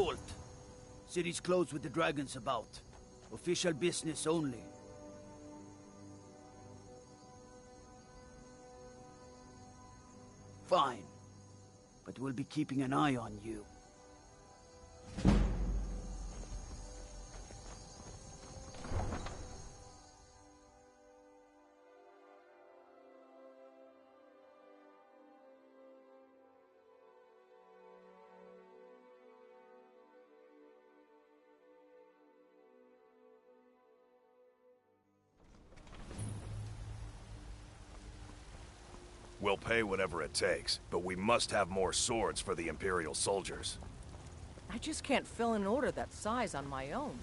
halt. City's closed with the dragons about. Official business only. Fine. But we'll be keeping an eye on you. We'll pay whatever it takes, but we must have more swords for the Imperial soldiers. I just can't fill an order that size on my own.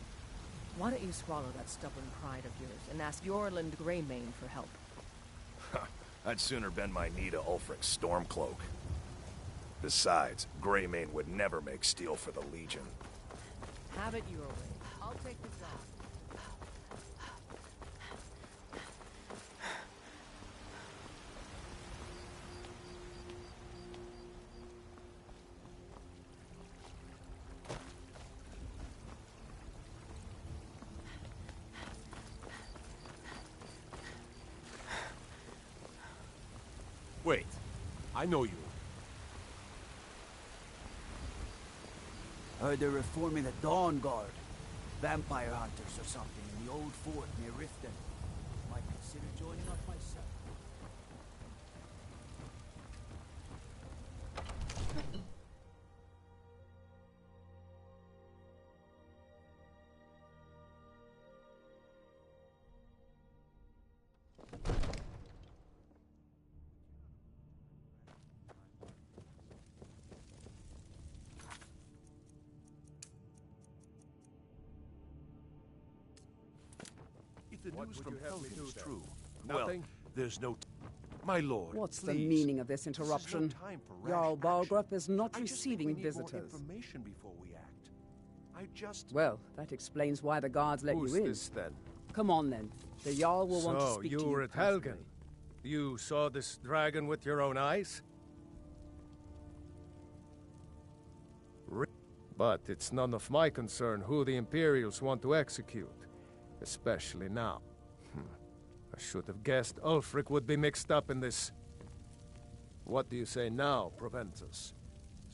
Why don't you swallow that stubborn pride of yours and ask Yorland Greymane for help? I'd sooner bend my knee to Ulfric's Stormcloak. Besides, Greymane would never make steel for the Legion. Have it your way. I'll take the job. Wait, I know you. Heard they're reforming the Dawn Guard. Vampire hunters or something in the old fort near Riften. Might consider joining up myself. The news from Helgen is true. Nothing? Well, there's no... My lord, What's please. the meaning of this interruption? This is no time for Jarl rash action. Balgrup is not I just think receiving we need visitors. More information before we act. I just... Well, that explains why the guards let Who's you in. this then? Come on then. The Jarl will want to So, speak you to you were at personally. Helgen. You saw this dragon with your own eyes? But it's none of my concern who the Imperials want to execute. Especially now. I should have guessed Ulfric would be mixed up in this. What do you say now, Proventus?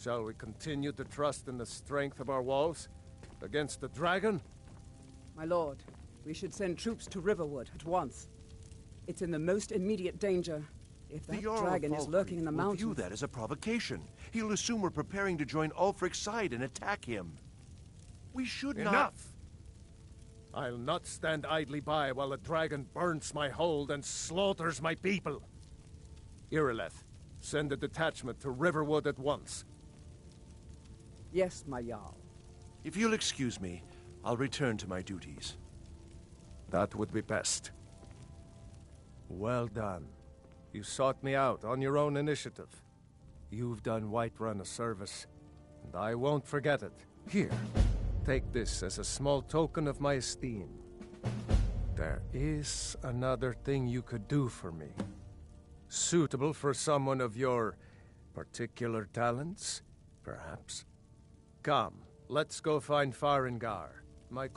Shall we continue to trust in the strength of our walls? Against the dragon? My lord, we should send troops to Riverwood at once. It's in the most immediate danger. If that The Jarl dragon of is lurking in the Falkreath will mountains... view that as a provocation. He'll assume we're preparing to join Ulfric's side and attack him. We should not... Enough! I'll not stand idly by while the dragon burns my hold and slaughters my people. Irileth, send a detachment to Riverwood at once. Yes, my Jarl. If you'll excuse me, I'll return to my duties. That would be best. Well done. You sought me out on your own initiative. You've done Whiterun a service, and I won't forget it. Here, take this as a small token of my esteem. There is another thing you could do for me. Suitable for someone of your particular talents, perhaps? Come, let's go find Farengar. My...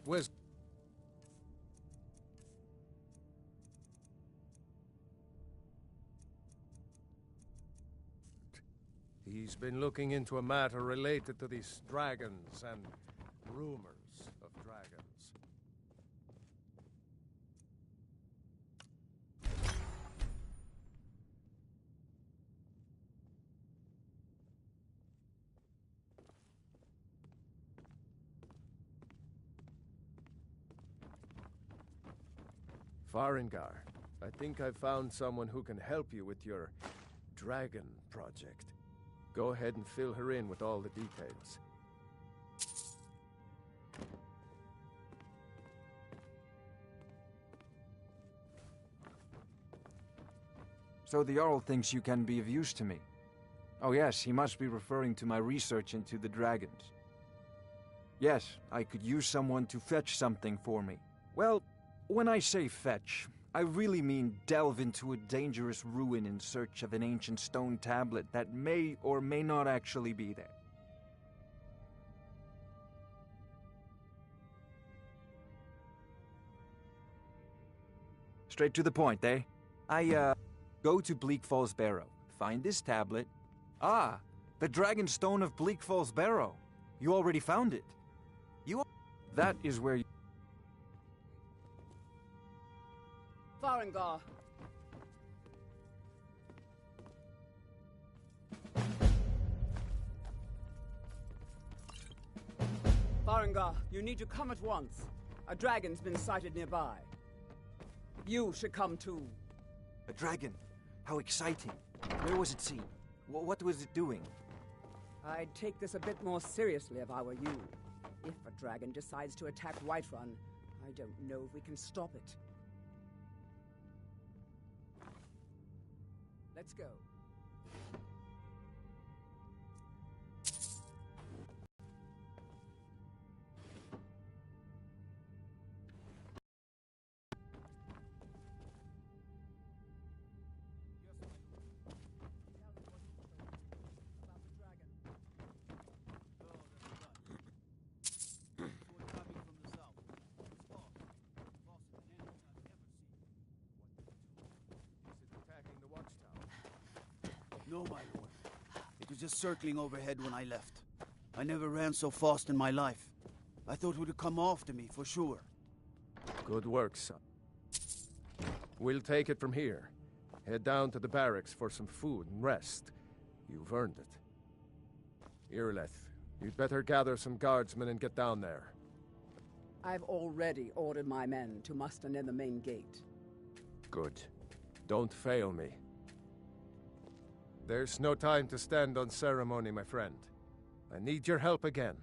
Where's... He's been looking into a matter related to these dragons and rumors of dragons. Farengar, I think I've found someone who can help you with your dragon project. Go ahead and fill her in with all the details. So the Jarl thinks you can be of use to me. Oh yes, he must be referring to my research into the dragons. Yes, I could use someone to fetch something for me. Well, when I say fetch, I really mean delve into a dangerous ruin in search of an ancient stone tablet that may or may not actually be there. straight to the point, eh? Go to Bleak Falls Barrow. Find this tablet. Ah, the Dragon Stone of Bleak Falls Barrow. You already found it. That is where you... Farengar. Farengar, you need to come at once. A dragon's been sighted nearby. You should come too. A dragon? How exciting. Where was it seen? What was it doing? I'd take this a bit more seriously if I were you. If a dragon decides to attack Whiterun, I don't know if we can stop it. Let's go. No, my lord. It was just circling overhead when I left. I never ran so fast in my life. I thought it would come after me, for sure. Good work, son. We'll take it from here. Head down to the barracks for some food and rest. You've earned it. Irileth, you'd better gather some guardsmen and get down there. I've already ordered my men to muster near the main gate. Good. Don't fail me. There's no time to stand on ceremony, my friend. I need your help again.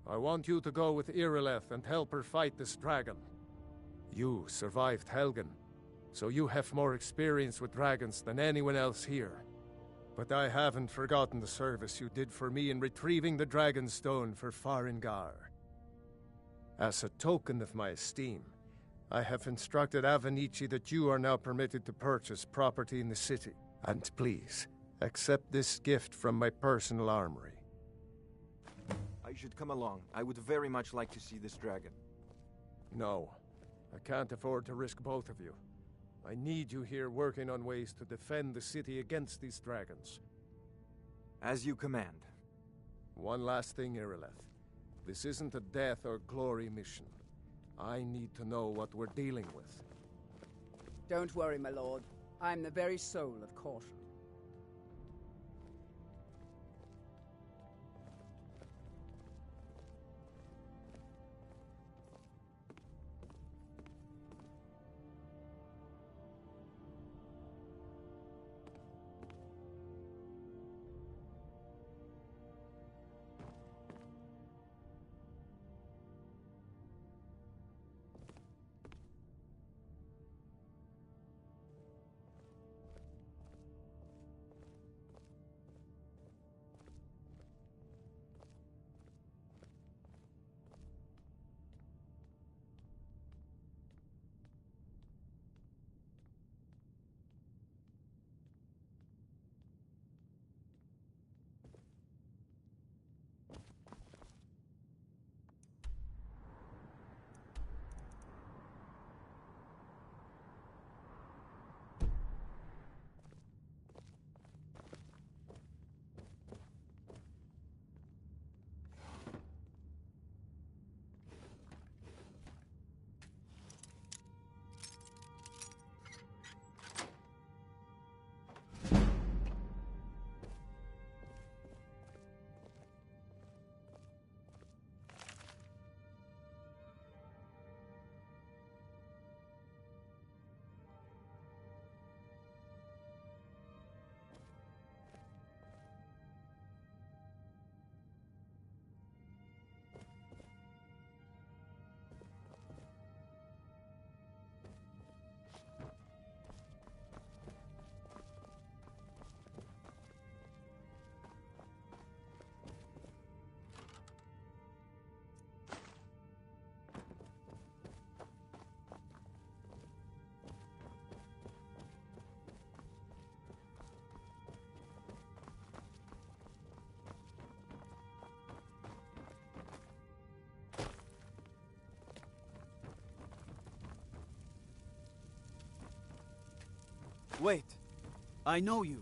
I want you to go with Irileth and help her fight this dragon. You survived Helgen, so you have more experience with dragons than anyone else here. But I haven't forgotten the service you did for me in retrieving the Dragon Stone for Farengar. As a token of my esteem, I have instructed Avenici that you are now permitted to purchase property in the city. And please, accept this gift from my personal armory. I should come along. I would very much like to see this dragon. No, I can't afford to risk both of you. I need you here working on ways to defend the city against these dragons. As you command. One last thing, Irileth. This isn't a death or glory mission. I need to know what we're dealing with. Don't worry, my lord. I'm the very soul of caution. Wait. I know you.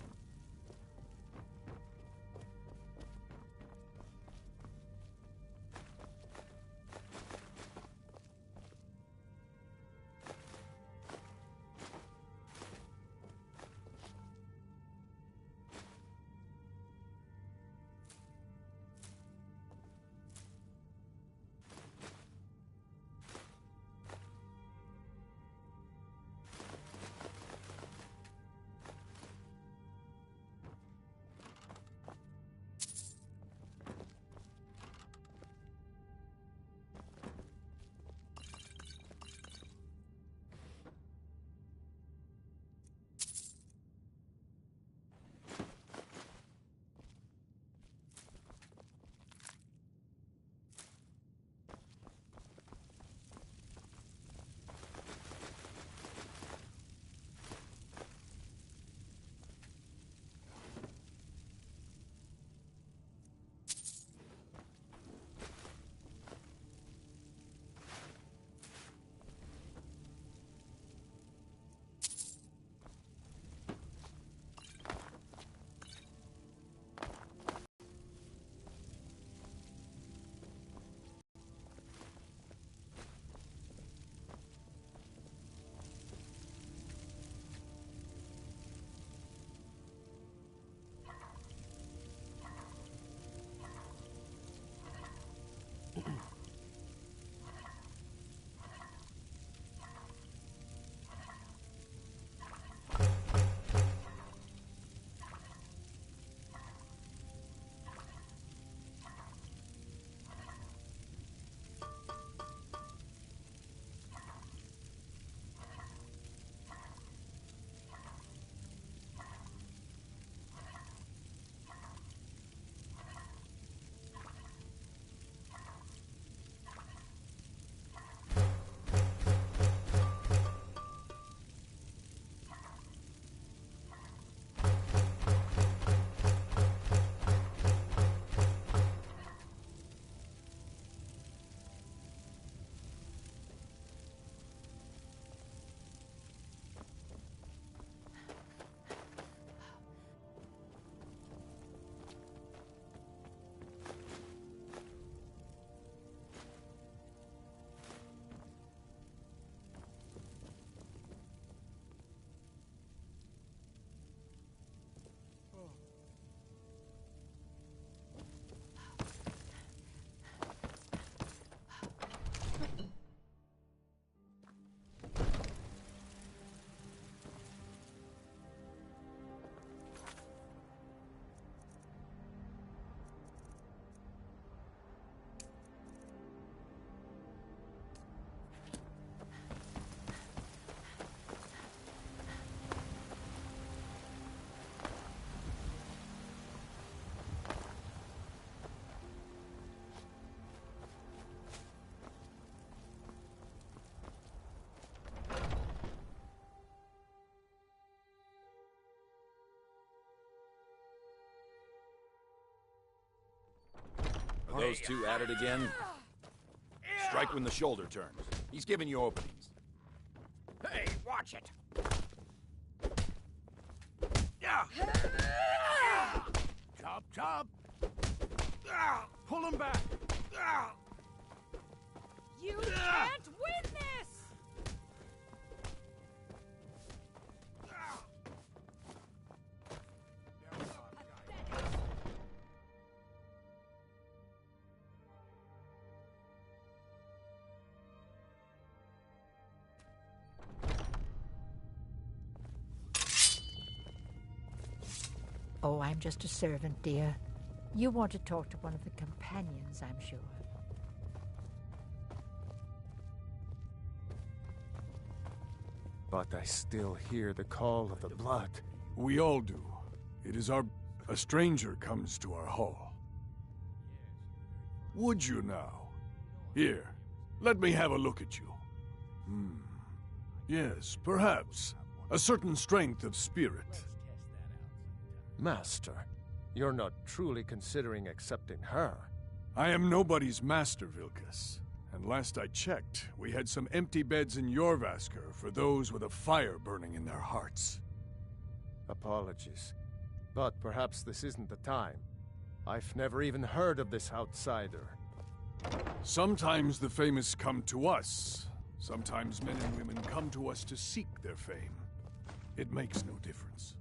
Are those two at it again? Strike when the shoulder turns. He's giving you openings. Hey, watch it! Chop, chop! Pull him back! You can't win this! Oh, I'm just a servant, dear. You want to talk to one of the companions, I'm sure. But I still hear the call of the blood. We all do. It is a stranger comes to our hall. Would you now? Here, let me have a look at you. Yes, perhaps. A certain strength of spirit. Master, you're not truly considering accepting her. I am nobody's master, Vilkas. And last I checked, we had some empty beds in Jorvaskr for those with a fire burning in their hearts. Apologies. But perhaps this isn't the time. I've never even heard of this outsider. Sometimes the famous come to us. Sometimes men and women come to us to seek their fame. It makes no difference.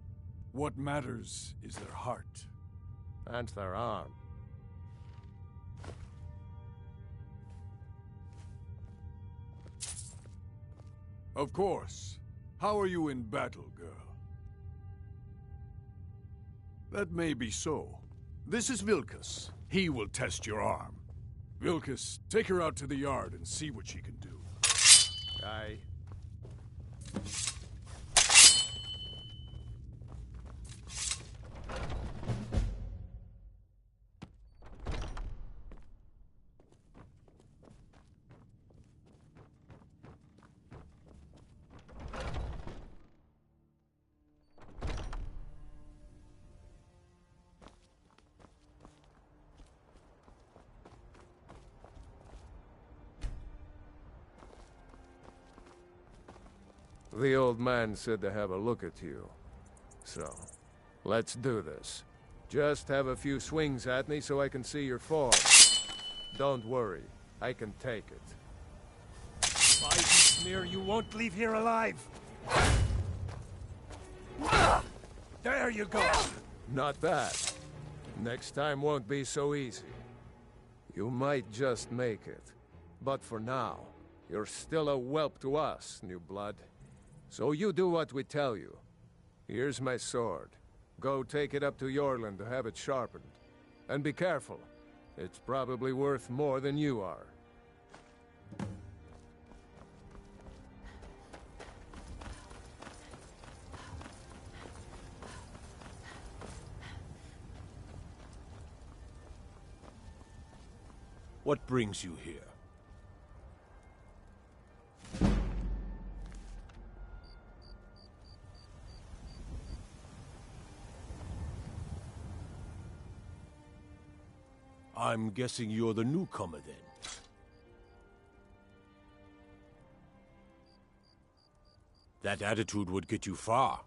What matters is their heart. And their arm. Of course. How are you in battle, girl? That may be so. This is Vilkas. He will test your arm. Vilkas, take her out to the yard and see what she can do. Aye. The old man said to have a look at you. So, let's do this. Just have a few swings at me so I can see your form. Don't worry, I can take it. If I smear, you won't leave here alive! There you go! Not bad. Next time won't be so easy. You might just make it. But for now, you're still a whelp to us, new blood. So you do what we tell you. Here's my sword. Go take it up to Yorland to have it sharpened. And be careful. It's probably worth more than you are. What brings you here? I'm guessing you're the newcomer, then. That attitude would get you far.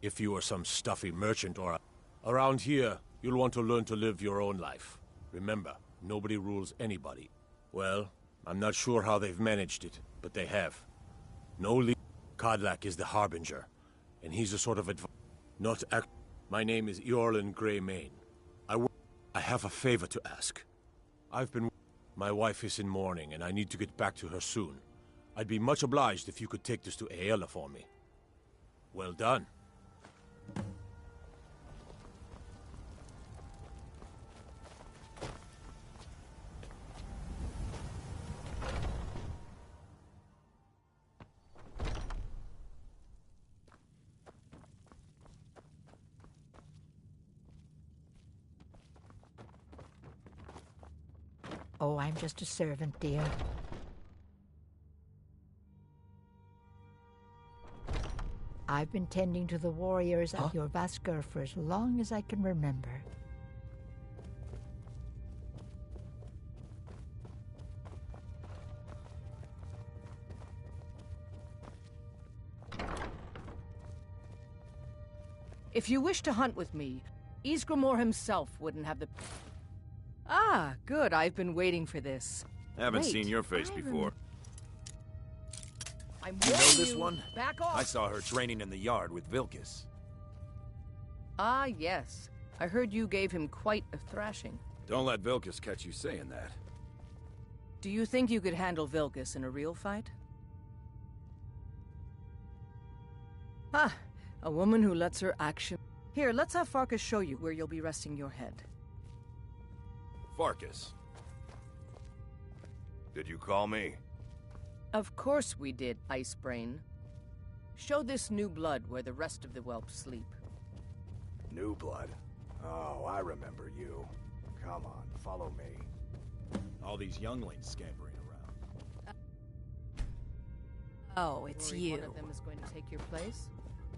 If you were some stuffy merchant or... Around here, you'll want to learn to live your own life. Remember, nobody rules anybody. Well, I'm not sure how they've managed it, but they have. Kodlak is the Harbinger, and he's a sort of My name is Eorlin Greymane. I have a favor to ask. My wife is in mourning, and I need to get back to her soon. I'd be much obliged if you could take this to Aela for me. Well done. Oh, I'm just a servant, dear. I've been tending to the warriors of your Vaskr for as long as I can remember. If you wish to hunt with me, Ysgramor himself wouldn't have the... Ah, good. I've been waiting for this. Haven't seen your face before. I'm You know this one? Back off! I saw her training in the yard with Vilkas. Ah, yes. I heard you gave him quite a thrashing. Don't let Vilkas catch you saying that. Do you think you could handle Vilkas in a real fight? Ah, a woman who lets her action... Here, let's have Farkas show you where you'll be resting your head. Farkas. Did you call me? Of course we did, Icebrain. Show this new blood where the rest of the whelps sleep. New blood? Oh, I remember you. Come on, follow me. All these younglings scampering around. Oh, it's Worried you. One of them is going to take your place?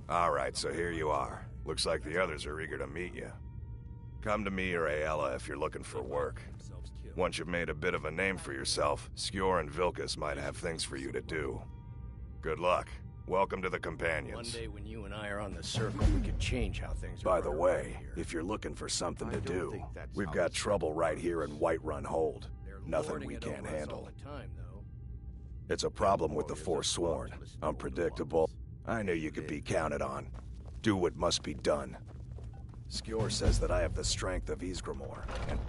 All right, so here you are. Looks like the others are eager to meet you. Come to me or Aela if you're looking for work. Once you've made a bit of a name for yourself, Skjor and Vilkas might have things for you to do. Good luck. Welcome to the Companions. One day when you and I are on the circle, we could change how things are. By the run way, around here. if you're looking for something I to don't do, think that's we've how got it's trouble right here in Whiterun Hold. They're Nothing lording we it can't over us all handle. the time, though. It's a problem with the Warriors are Forsworn. flawless, Unpredictable. I knew you could be counted on. Do what must be done. Skjor says that I have the strength of Ysgramor, and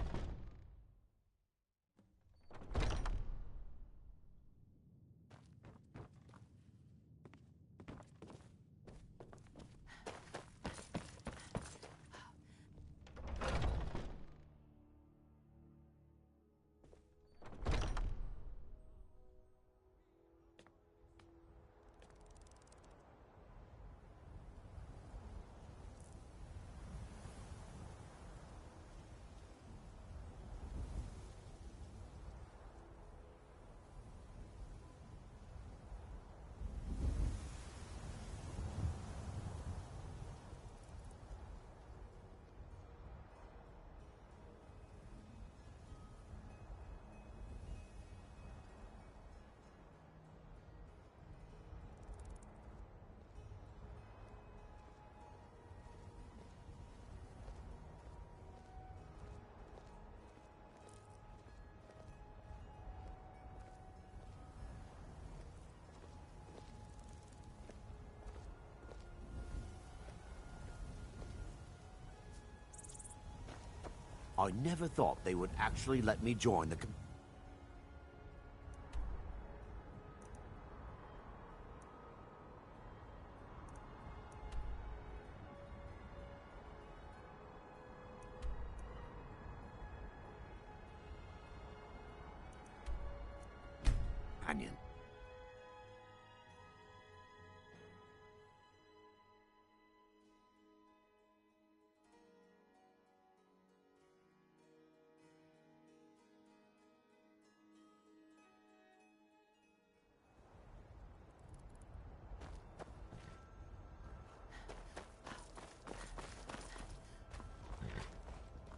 I never thought they would actually let me join the companion.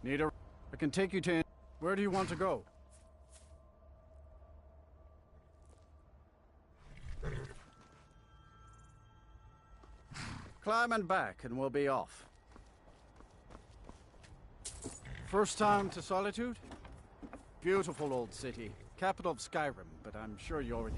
I can take you to... Where do you want to go? Climb and back, and we'll be off. First time to Solitude? Beautiful old city. Capital of Skyrim, but I'm sure you already...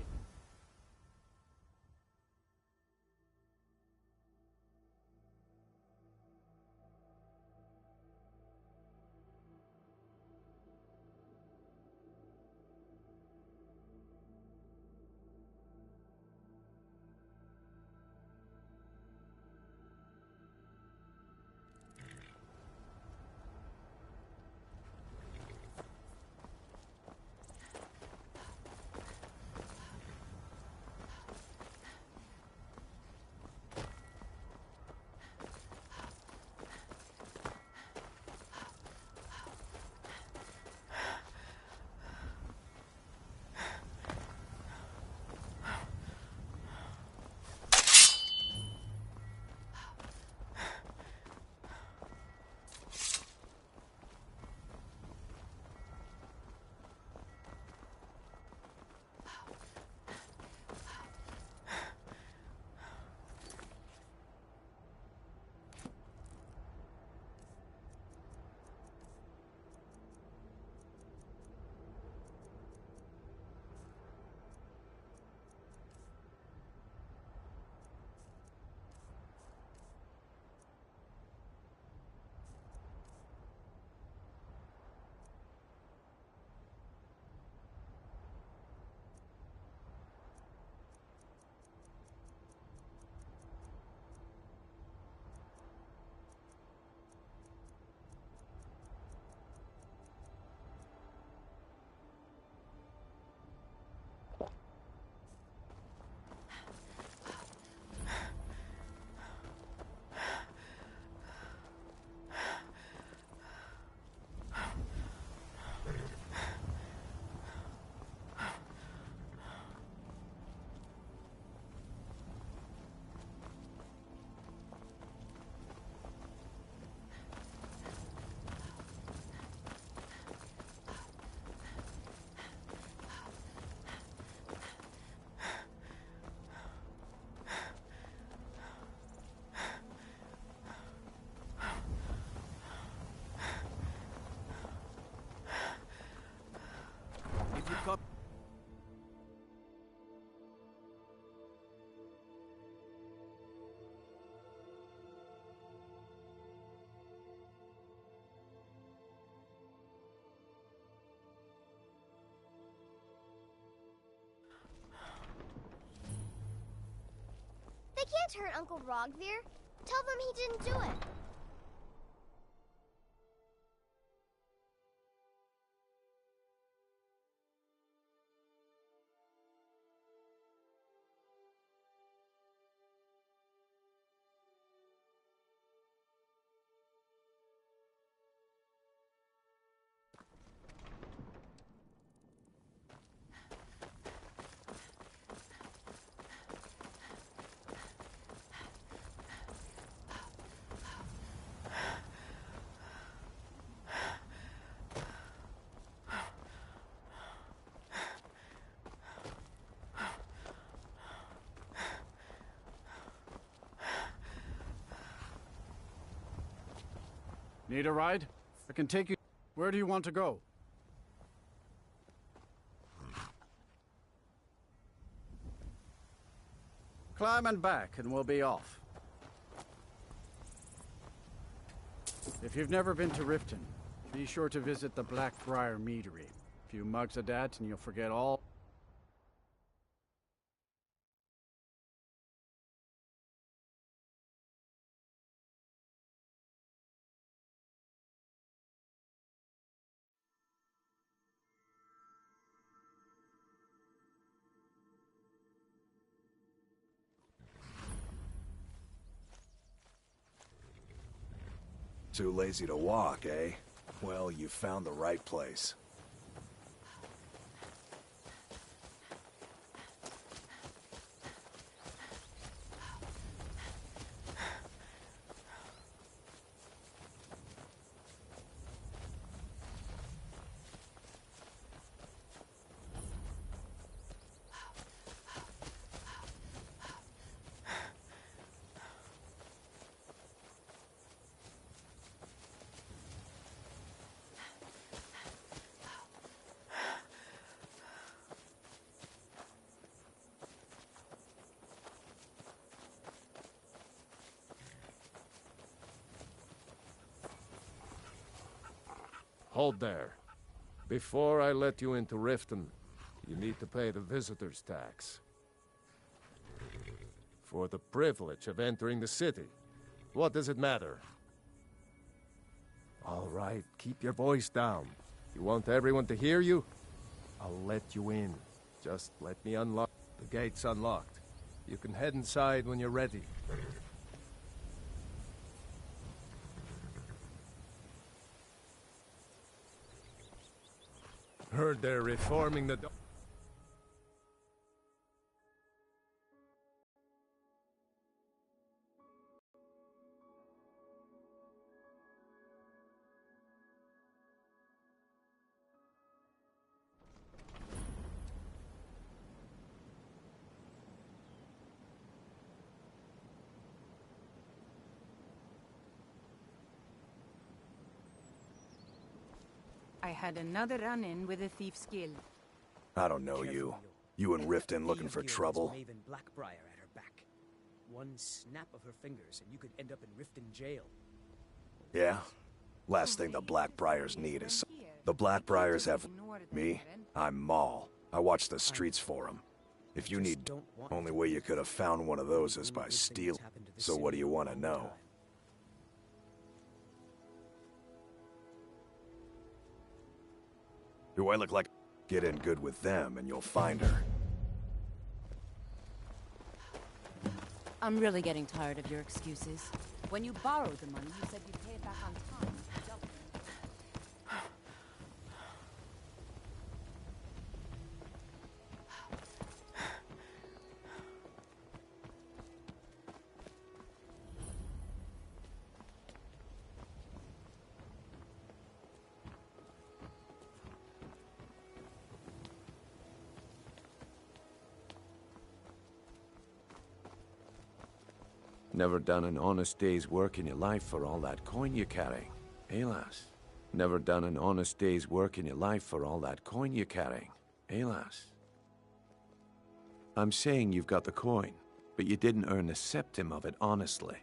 hurt Uncle Rogvir? Tell them he didn't do it. Need a ride? I can take you. Where do you want to go? Climb and back, and we'll be off. If you've never been to Riften, be sure to visit the Blackbriar Meadery. A few mugs of that, and you'll forget all. Too lazy to walk, eh? Well, you found the right place. Hold there. Before I let you into Riften, you need to pay the visitor's tax. For the privilege of entering the city. What does it matter? All right, keep your voice down. You want everyone to hear you? I'll let you in. Just let me unlock. The gate's unlocked. You can head inside when you're ready. Heard they're reforming the... I had another run-in with a thief's guild. I don't know you. You and Riften looking for trouble? Maven Blackbriar at her back. One snap of her fingers and you could end up in Riften jail. Yeah? Last thing the Blackbriars need is... The Blackbriars have... Me? I'm Maul. I watch the streets for them. If you need... Only way you could have found one of those is by stealing. So what do you want to know? Do I look like... Get in good with them and you'll find her. I'm really getting tired of your excuses. When you borrowed the money, you said you'd pay it back on time. Never done an honest day's work in your life for all that coin you're carrying, eh, lass? Never done an honest day's work in your life for all that coin you're carrying, eh, lass? I'm saying you've got the coin, but you didn't earn a septim of it honestly.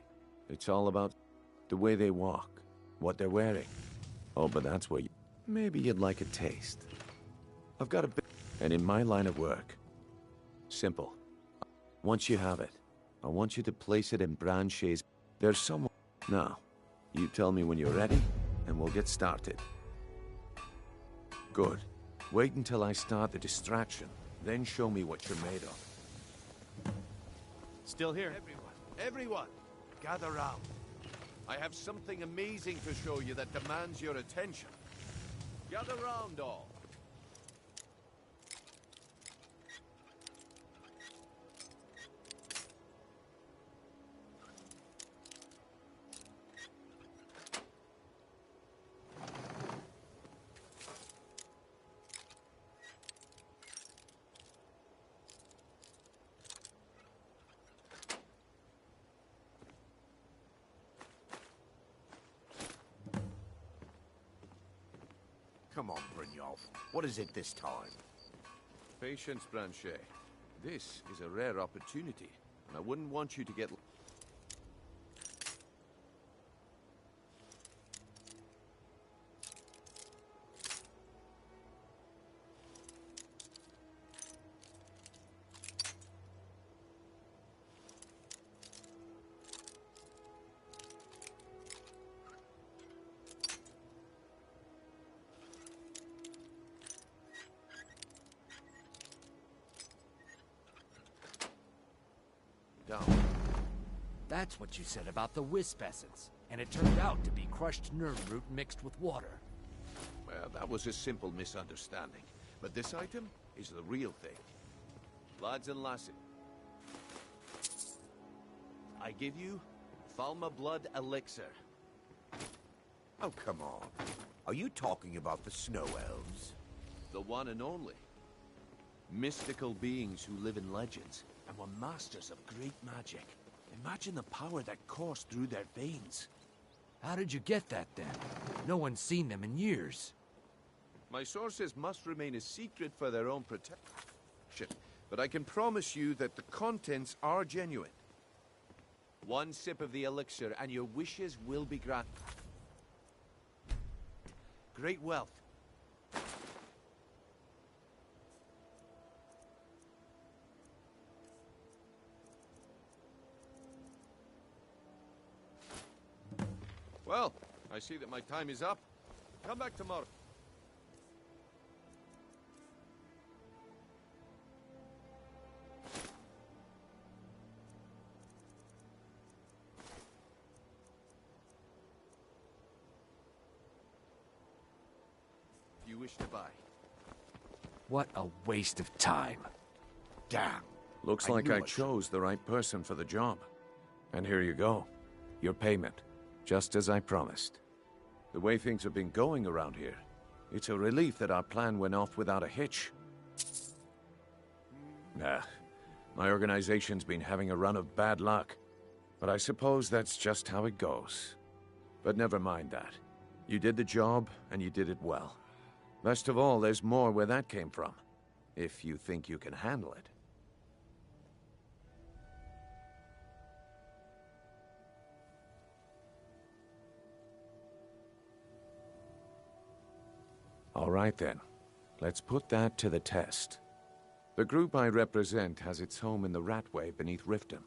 It's all about the way they walk, what they're wearing. Oh, but that's where maybe you'd like a taste. I've got a bit, and in my line of work, simple. Once you have it, I want you to place it in Branchet's... There's someone... Now, you tell me when you're ready, and we'll get started. Good. Wait until I start the distraction, then show me what you're made of. Still here. Everyone, gather round. I have something amazing to show you that demands your attention. Gather round, all. Come on, Brynjolf. What is it this time? Patience, Branchet. This is a rare opportunity, and I wouldn't want you to get... That's what you said about the wisp essence, and it turned out to be crushed nerve root mixed with water. Well, that was a simple misunderstanding. But this item is the real thing. Lads and lasses, I give you Falma Blood Elixir. Oh, come on. Are you talking about the snow elves? The one and only. Mystical beings who live in legends and were masters of great magic. Imagine the power that coursed through their veins. How did you get that, then? No one's seen them in years. My sources must remain a secret for their own protection, but I can promise you that the contents are genuine. One sip of the elixir and your wishes will be granted. Great wealth. Well, I see that my time is up. Come back tomorrow. If you wish to buy. What a waste of time. Damn. Looks like I chose the right person for the job. And here you go. Your payment. Just as I promised. The way things have been going around here, it's a relief that our plan went off without a hitch. Nah, my organization's been having a run of bad luck. But I suppose that's just how it goes. But never mind that. You did the job, and you did it well. Best of all, there's more where that came from. If you think you can handle it. All right then, let's put that to the test. The group I represent has its home in the Ratway beneath Riften,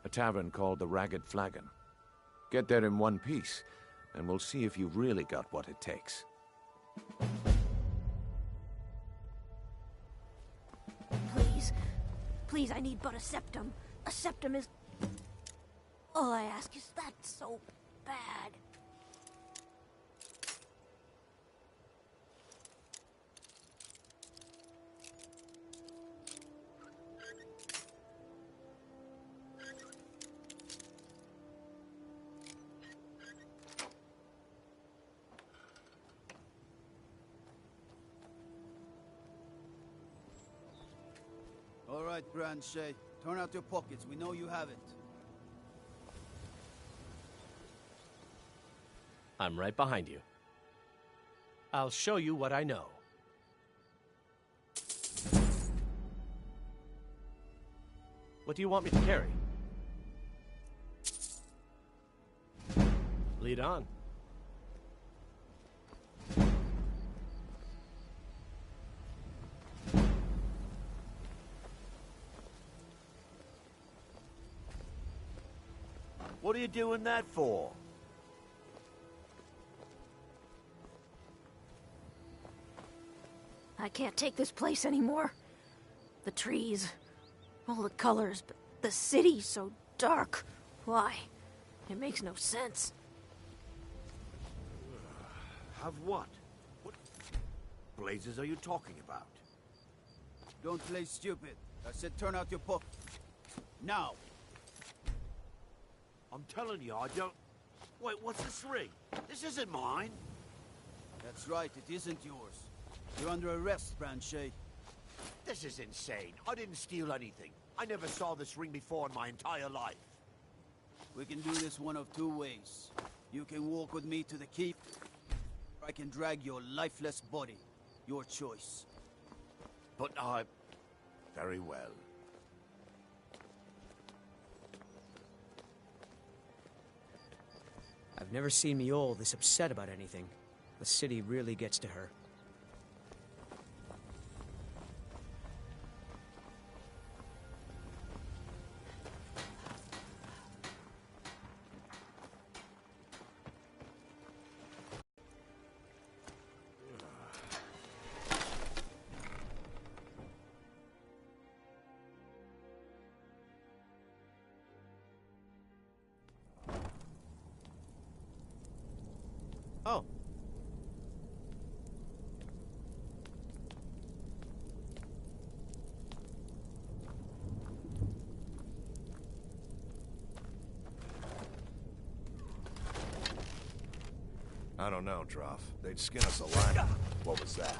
a tavern called the Ragged Flagon. Get there in one piece, and we'll see if you've really got what it takes. Please, please, I need but a septum. A septum is... All I ask is that so bad. All right, Branchet. Turn out your pockets. We know you have it. I'm right behind you. I'll show you what I know. What do you want me to carry? Lead on. What are you doing that for? I can't take this place anymore. The trees, all the colors, but the city's so dark. Why? It makes no sense. Have what? What blazes are you talking about? Don't play stupid. I said turn out your pup. Now. I'm telling you, I don't... Wait, what's this ring? This isn't mine. That's right, it isn't yours. You're under arrest, Branchet. This is insane. I didn't steal anything. I never saw this ring before in my entire life. We can do this one of two ways. You can walk with me to the keep, or I can drag your lifeless body. Your choice. But I... Very well. I've never seen Miol this upset about anything. The city really gets to her. Oh. I don't know, Droff. They'd skin us alive. What was that?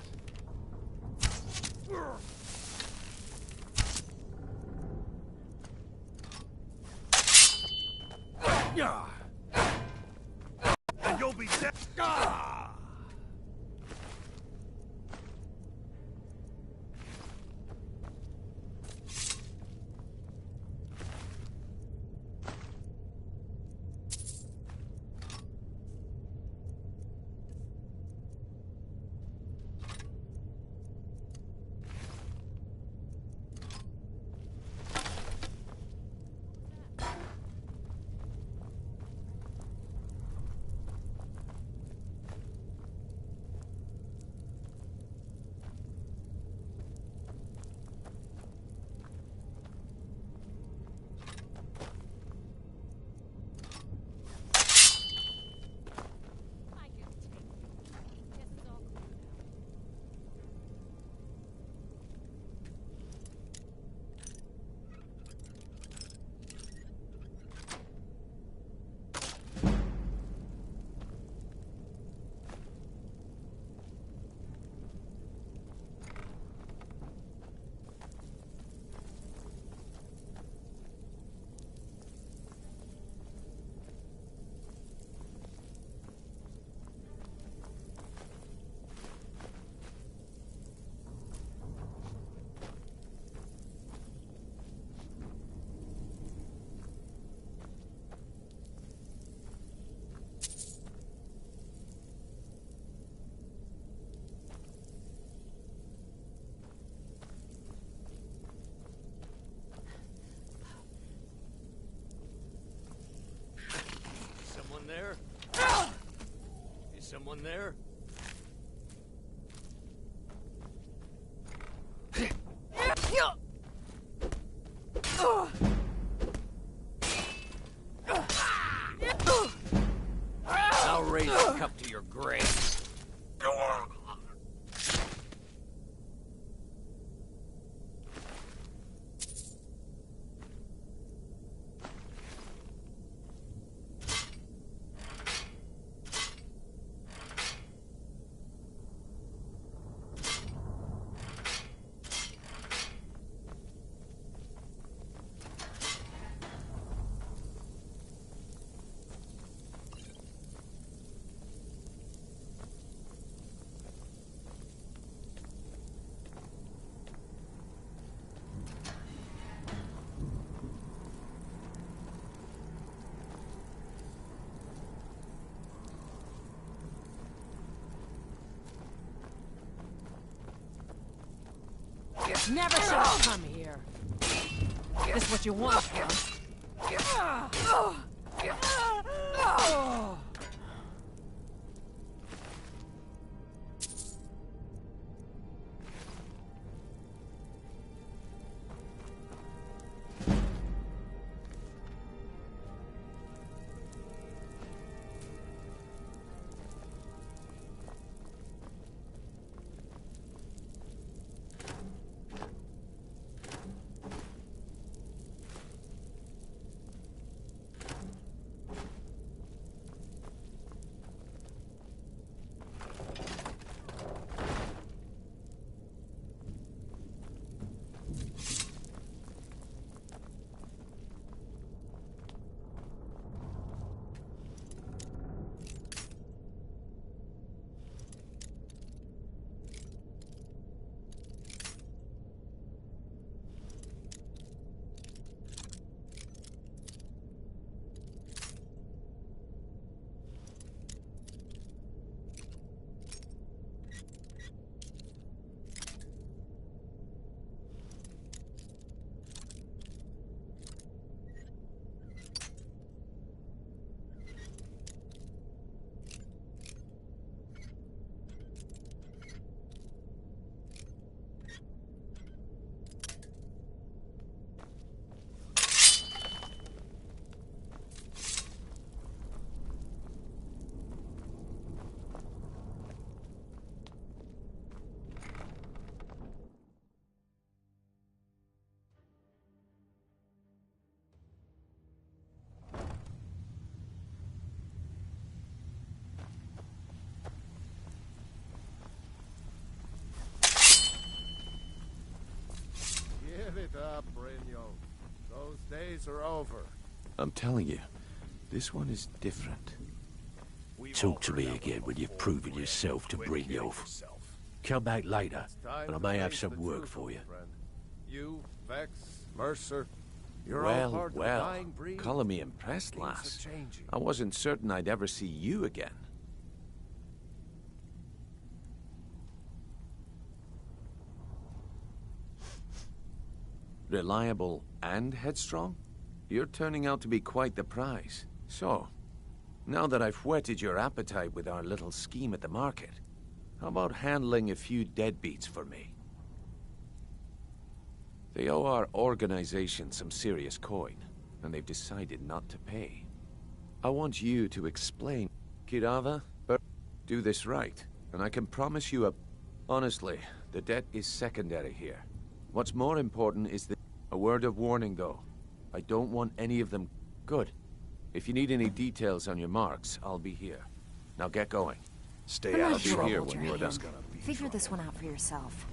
And you'll be dead. There? Is someone there? I'll raise a cup to your grave. Never should have come here. This what you want, huh? Give it up, Brynjo. Those days are over. I'm telling you, this one is different. Talk to me again when you've proven yourself to Brynjo. Come back later, and I may have some work for you. You, Vex, Mercer, you're all part of the dying breed. Calling me impressed, lass. I wasn't certain I'd ever see you again. Reliable and headstrong? You're turning out to be quite the prize. So, now that I've whetted your appetite with our little scheme at the market, how about handling a few deadbeats for me? They owe our organization some serious coin, and they've decided not to pay. I want you to explain. Kirava, do this right, and I can promise you Honestly, the debt is secondary here. What's more important is a word of warning, though. I don't want any of them. Good. If you need any details on your marks, I'll be here. Now get going. Stay out of trouble. trouble. Here when you're done. Figure this one out for yourself.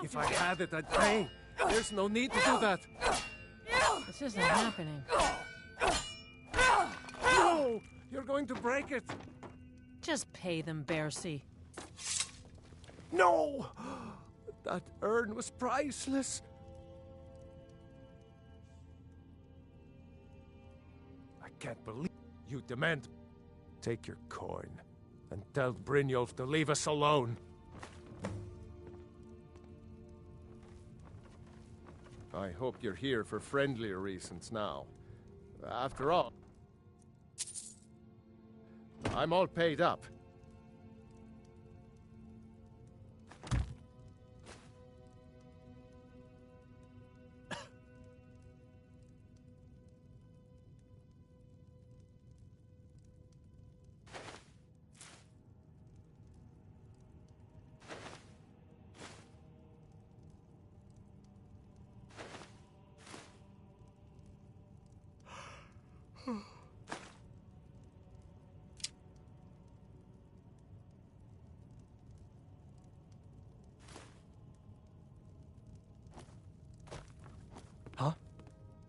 If I had it, I'd pay. There's no need to do that. This isn't happening. No! You're going to break it. Just pay them, Bercy. No! That urn was priceless. I can't believe you demand. Take your coin And tell Brynjolf to leave us alone. I hope you're here for friendlier reasons now. After all, I'm all paid up.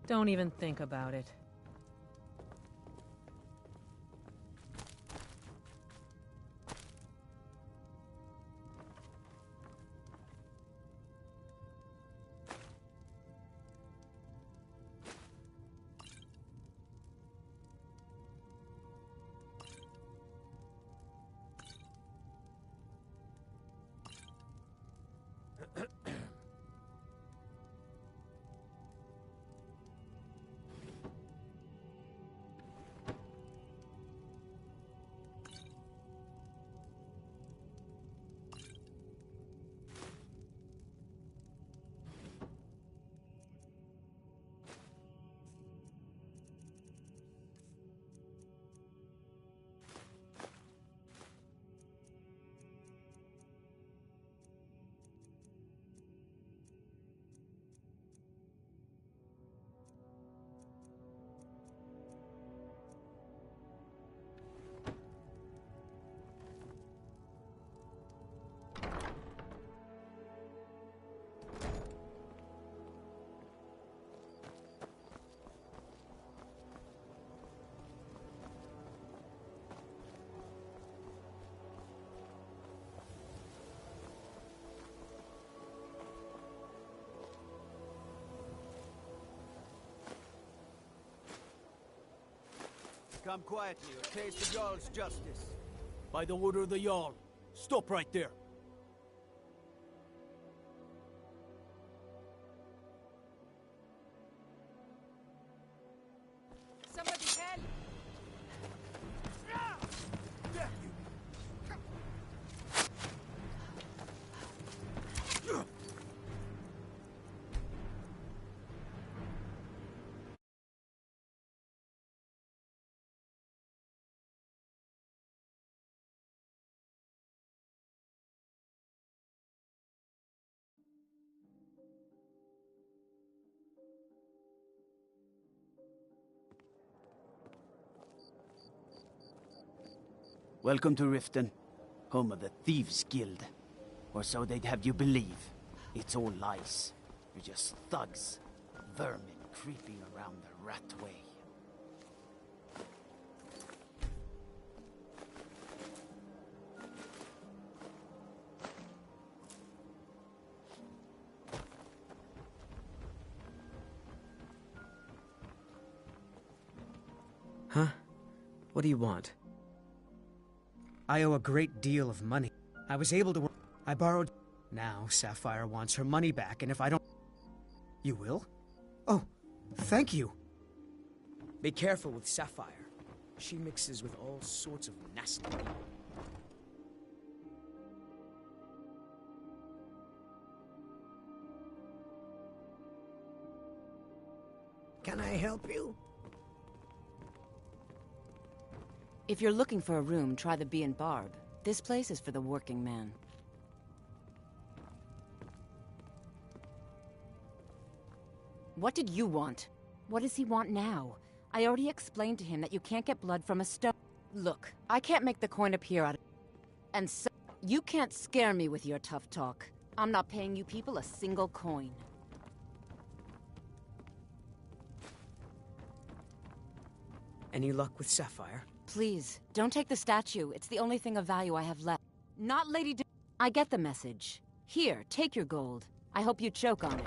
Don't even think about it. Come quietly, or taste the Jarl's justice. By the order of the Jarl. Stop right there. Somebody help! Welcome to Riften, home of the Thieves' Guild. Or so they'd have you believe. It's all lies. You're just thugs, vermin creeping around the rat way. Huh? What do you want? I owe a great deal of money. I was able to... I borrowed... Now, Sapphire wants her money back, and if I don't... You will? Oh, thank you. Be careful with Sapphire. She mixes with all sorts of nasty people. Can I help you? If you're looking for a room, try the Bee and Barb. This place is for the working man. What did you want? What does he want now? I already explained to him that you can't get blood from a stone. Look, I can't make the coin appear out of... And so, you can't scare me with your tough talk. I'm not paying you people a single coin. Any luck with Sapphire? Please, don't take the statue. It's the only thing of value I have left. Not Lady D... I get the message. Here, take your gold. I hope you choke on it.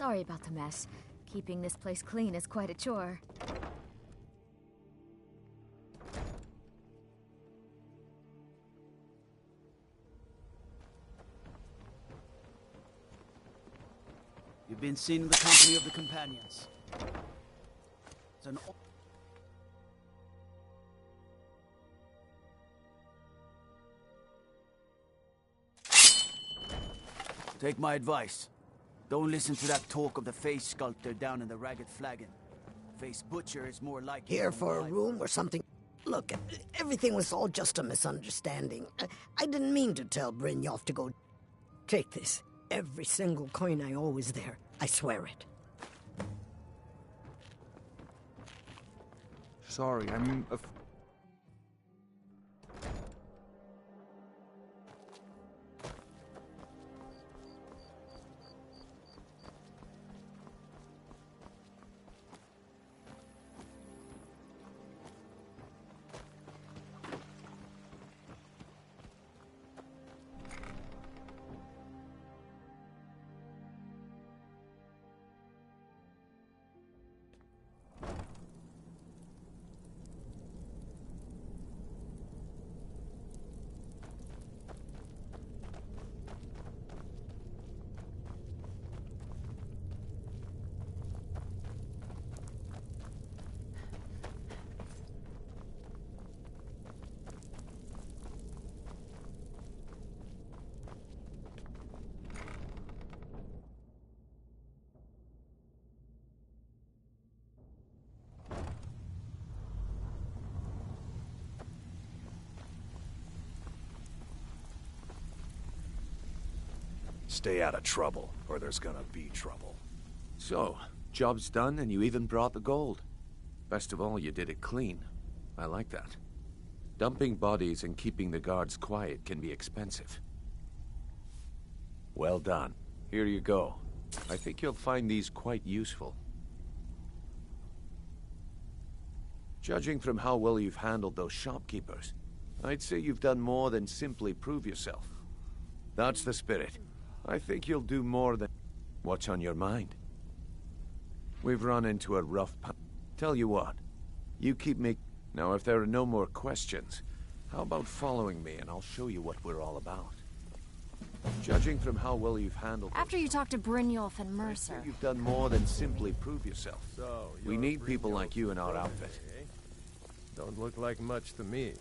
Sorry about the mess. Keeping this place clean is quite a chore. You've been seen in the company of the companions. It's an... Take my advice. Don't listen to that talk of the face sculptor down in the Ragged Flagon. Face Butcher is more like... Here for a room or something? Look, everything was all just a misunderstanding. I didn't mean to tell Brynjolf to go... Take this. Every single coin I owe is there. I swear it. Sorry, I'm... Stay out of trouble, or there's gonna be trouble. So, job's done and you even brought the gold. Best of all, you did it clean. I like that. Dumping bodies and keeping the guards quiet can be expensive. Well done. Here you go. I think you'll find these quite useful. Judging from how well you've handled those shopkeepers, I'd say you've done more than simply prove yourself. That's the spirit. I think you'll do more than... What's on your mind? We've run into a rough patch. Tell you what, you keep me... Now, if there are no more questions, how about following me and I'll show you what we're all about. Judging from how well you've handled... After you talk to Brynjolf and Mercer... You've done more than simply prove yourself. So, we need people like you in our outfit. Eh? Don't look like much to me.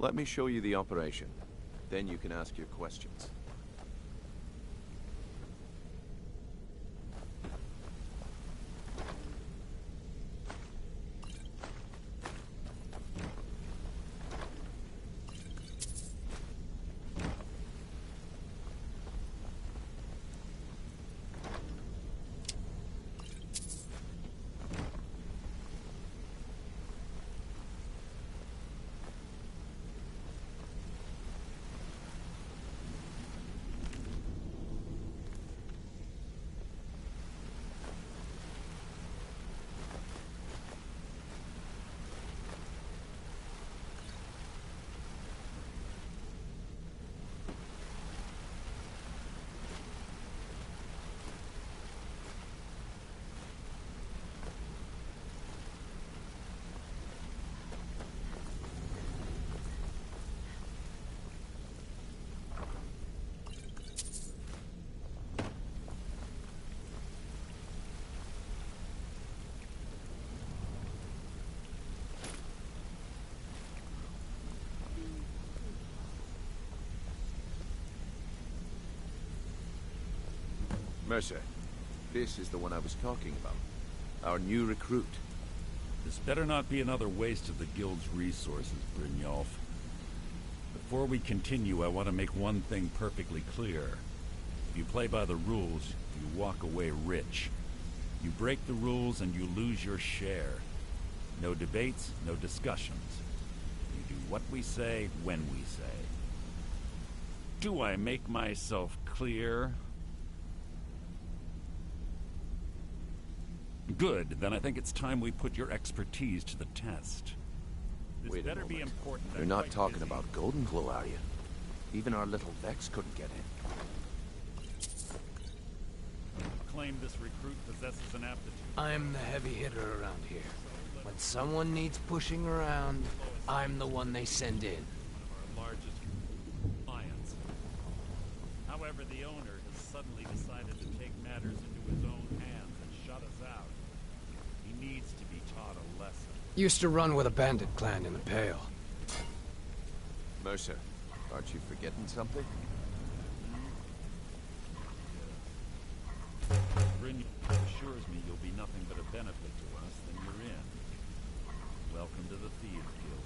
Let me show you the operation. Then you can ask your questions. Mercer, this is the one I was talking about. Our new recruit. This better not be another waste of the Guild's resources, Brynjolf. Before we continue, I want to make one thing perfectly clear. If you play by the rules, you walk away rich. You break the rules and you lose your share. No debates, no discussions. You do what we say, when we say. Do I make myself clear? Good, then I think it's time we put your expertise to the test. This Wait a better be moment. important. You're I'm not quite talking busy. about Golden Glow, are you? Even our little Vex couldn't get in. Claim this recruit possesses an aptitude. I'm the heavy hitter around here. When someone needs pushing around, I'm the one they send in. Our largest clients. However, the owner has suddenly decided to take matters into his own hands and shut us out. He needs to be taught a lesson. Used to run with a bandit clan in the Pale. Mercer, aren't you forgetting something? Bryn assures me you'll be nothing but a benefit to us, then you're in. Welcome to the Thieves Guild.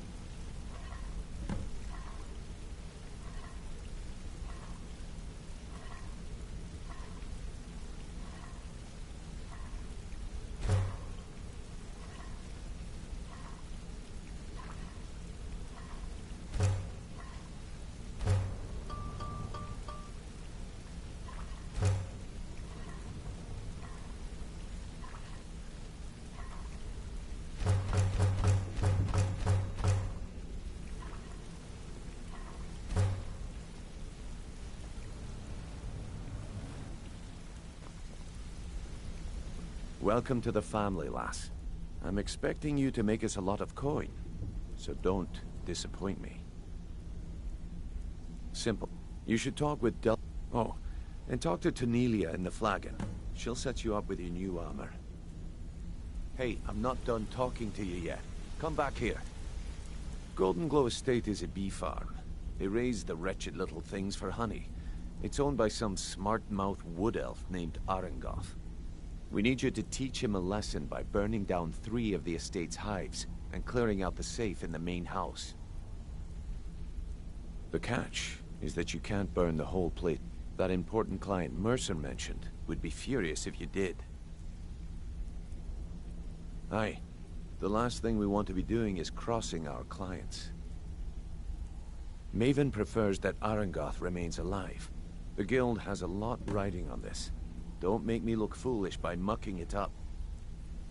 Welcome to the family, lass. I'm expecting you to make us a lot of coin, so don't disappoint me. Simple. You should talk with Del... Oh, and talk to Tanelia in the Flagon. She'll set you up with your new armor. Hey, I'm not done talking to you yet. Come back here. Golden Glow Estate is a bee farm. They raise the wretched little things for honey. It's owned by some smart-mouthed wood elf named Arengoth. We need you to teach him a lesson by burning down 3 of the estate's hives and clearing out the safe in the main house. The catch is that you can't burn the whole place. That important client Mercer mentioned would be furious if you did. Aye. The last thing we want to be doing is crossing our clients. Maven prefers that Arengoth remains alive. The guild has a lot riding on this. Don't make me look foolish by mucking it up.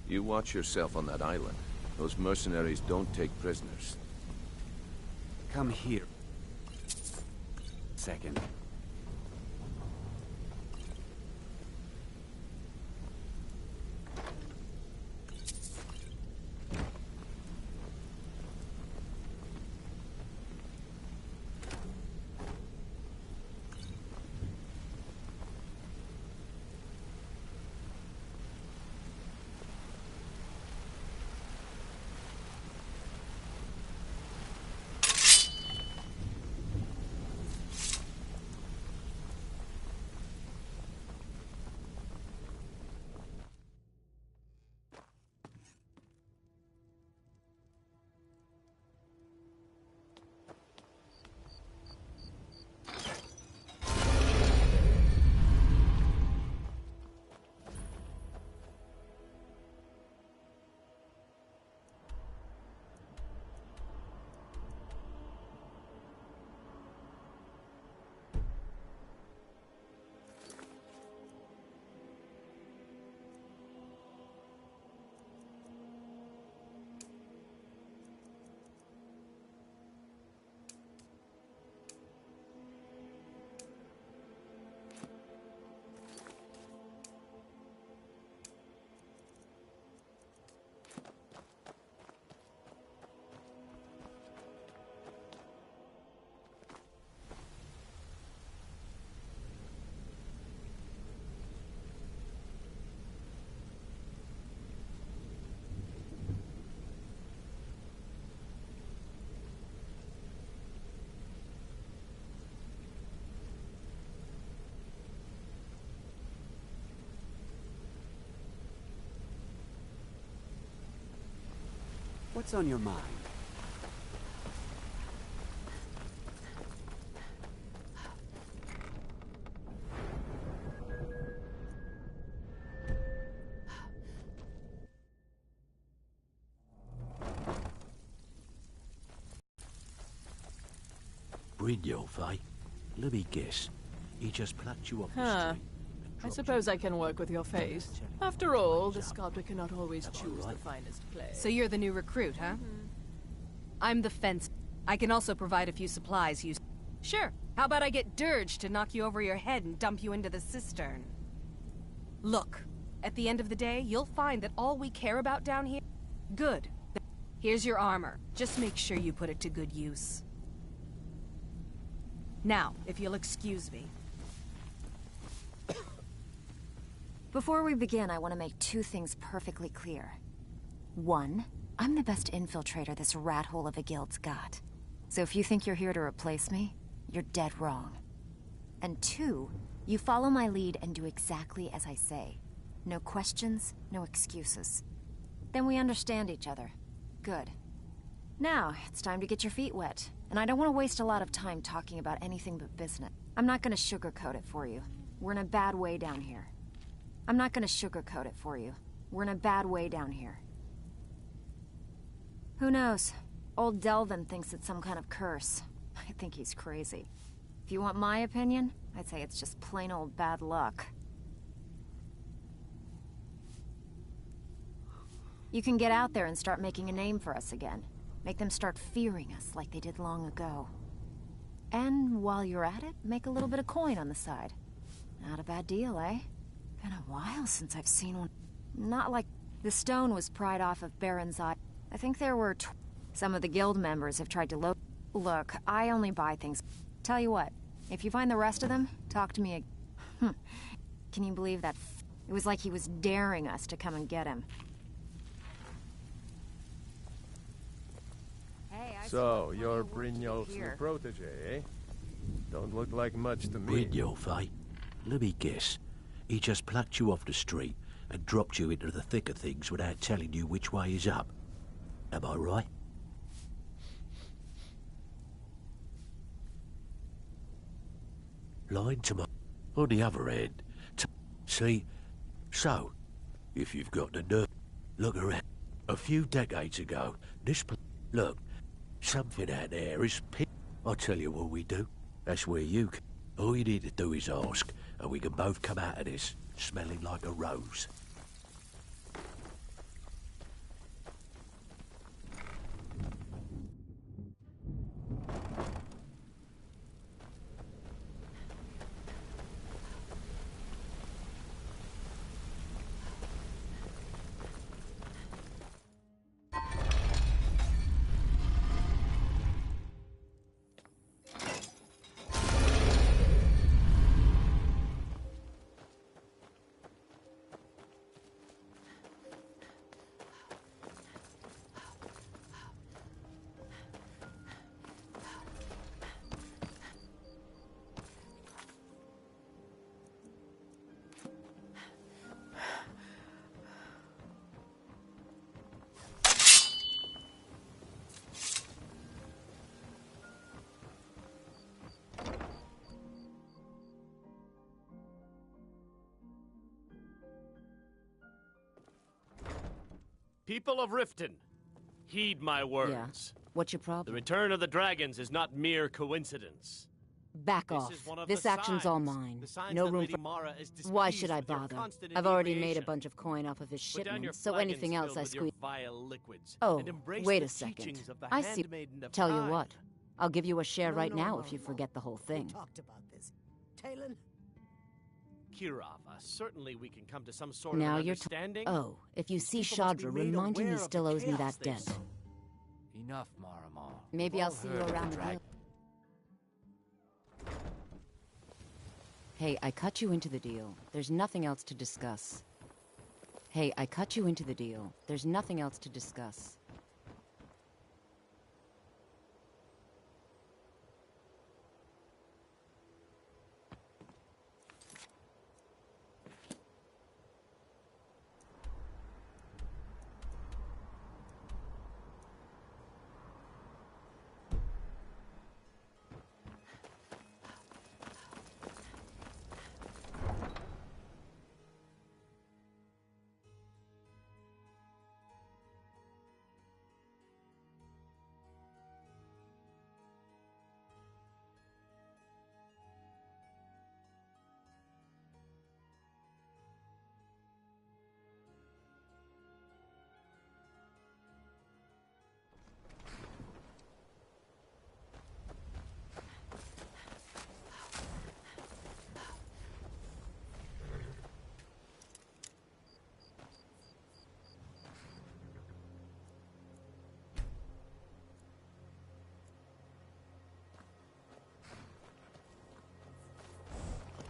You watch yourself on that island. Those mercenaries don't take prisoners. Come here. Second. What's on your mind? Brynjolf, eh? Let me guess. He just plucked you off the Huh. street. I suppose I can work with your face. After all, the sculptor cannot always choose the finest clay. So you're the new recruit, huh? I'm the fence. I can also provide a few supplies you... Sure. How about I get Dirge to knock you over your head and dump you into the cistern? Look, at the end of the day, you'll find that all we care about down here... Good. Here's your armor. Just make sure you put it to good use. Now, if you'll excuse me. Before we begin, I want to make two things perfectly clear. One, I'm the best infiltrator this rat hole of a guild's got. So if you think you're here to replace me, you're dead wrong. And two, you follow my lead and do exactly as I say. No questions, no excuses. Then we understand each other. Good. Now, it's time to get your feet wet. And I don't want to waste a lot of time talking about anything but business. I'm not going to sugarcoat it for you. We're in a bad way down here. I'm not going to sugarcoat it for you. We're in a bad way down here. Who knows? Old Delvin thinks it's some kind of curse. I think he's crazy. If you want my opinion, I'd say it's just plain old bad luck. You can get out there and start making a name for us again. Make them start fearing us like they did long ago. And while you're at it, make a little bit of coin on the side. Not a bad deal, eh? Been a while since I've seen one. Not like the stone was pried off of Baron's eye. I think there were some of the guild members have tried to Look, I only buy things. Tell you what, if you find the rest of them, talk to me again. Can you believe that? It was like he was daring us to come and get him. Hey, So, you're Brynjolf's new protege, eh? Don't look like much to me. Brynjolf, eh? Let me guess. He just plucked you off the street and dropped you into the thick of things without telling you which way is up. Am I right? Lying to my... On the other hand, see? So, if you've got the nerve, look around. A few decades ago, look, something out there is I'll tell you what we do. That's where you can... All you need to do is ask, and we can both come out of this smelling like a rose. People of Riften, heed my words. Yeah. What's your problem? The return of the dragons is not mere coincidence. Back off. This action's all mine. No room for... Why should I bother? I've already made a bunch of coin off of his shipment, so anything else I squeeze... Oh, wait a second. I see. Tell you what. I'll give you a share right now if you forget the whole thing. We talked about this. Talon? Kirov, certainly we can come to some sort now of an you're understanding. Oh, if you see Shadra, remind him he still owes me that debt. Enough, Maramal. Maybe I'll see you around the hill. Hey, I cut you into the deal. There's nothing else to discuss. Hey, I cut you into the deal. There's nothing else to discuss.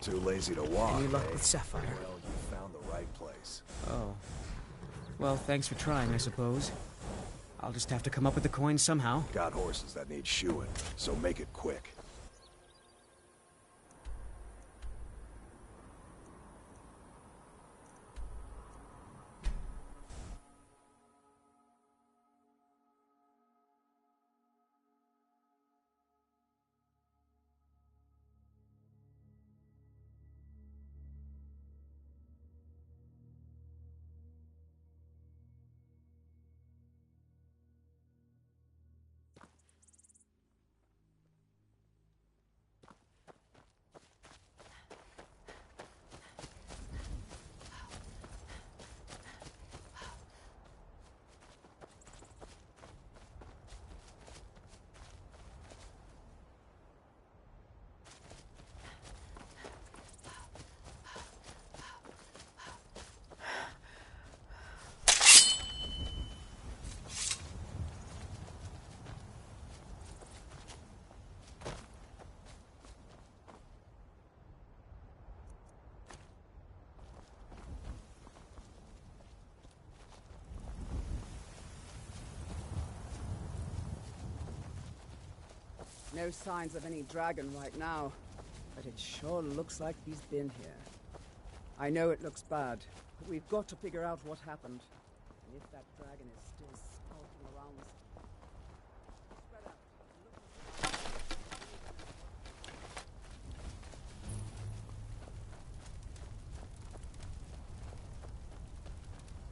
Too lazy to walk. Any luck eh? with Sapphire? Well, you found the right place. Oh. Well, thanks for trying, I suppose. I'll just have to come up with the coin somehow. Got horses that need shoeing, so make it quick. No signs of any dragon right now, but it sure looks like he's been here. I know it looks bad, but we've got to figure out what happened. And if that dragon is still skulking around this...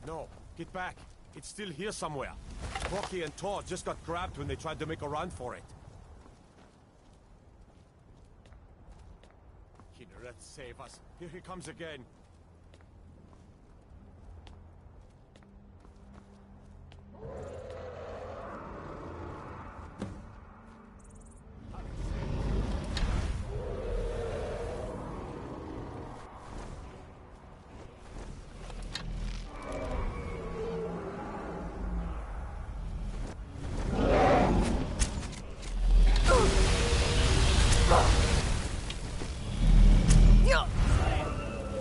No, get back. It's still here somewhere. Rocky and Todd just got grabbed when they tried to make a run for it. Kinneret, save us. Here he comes again.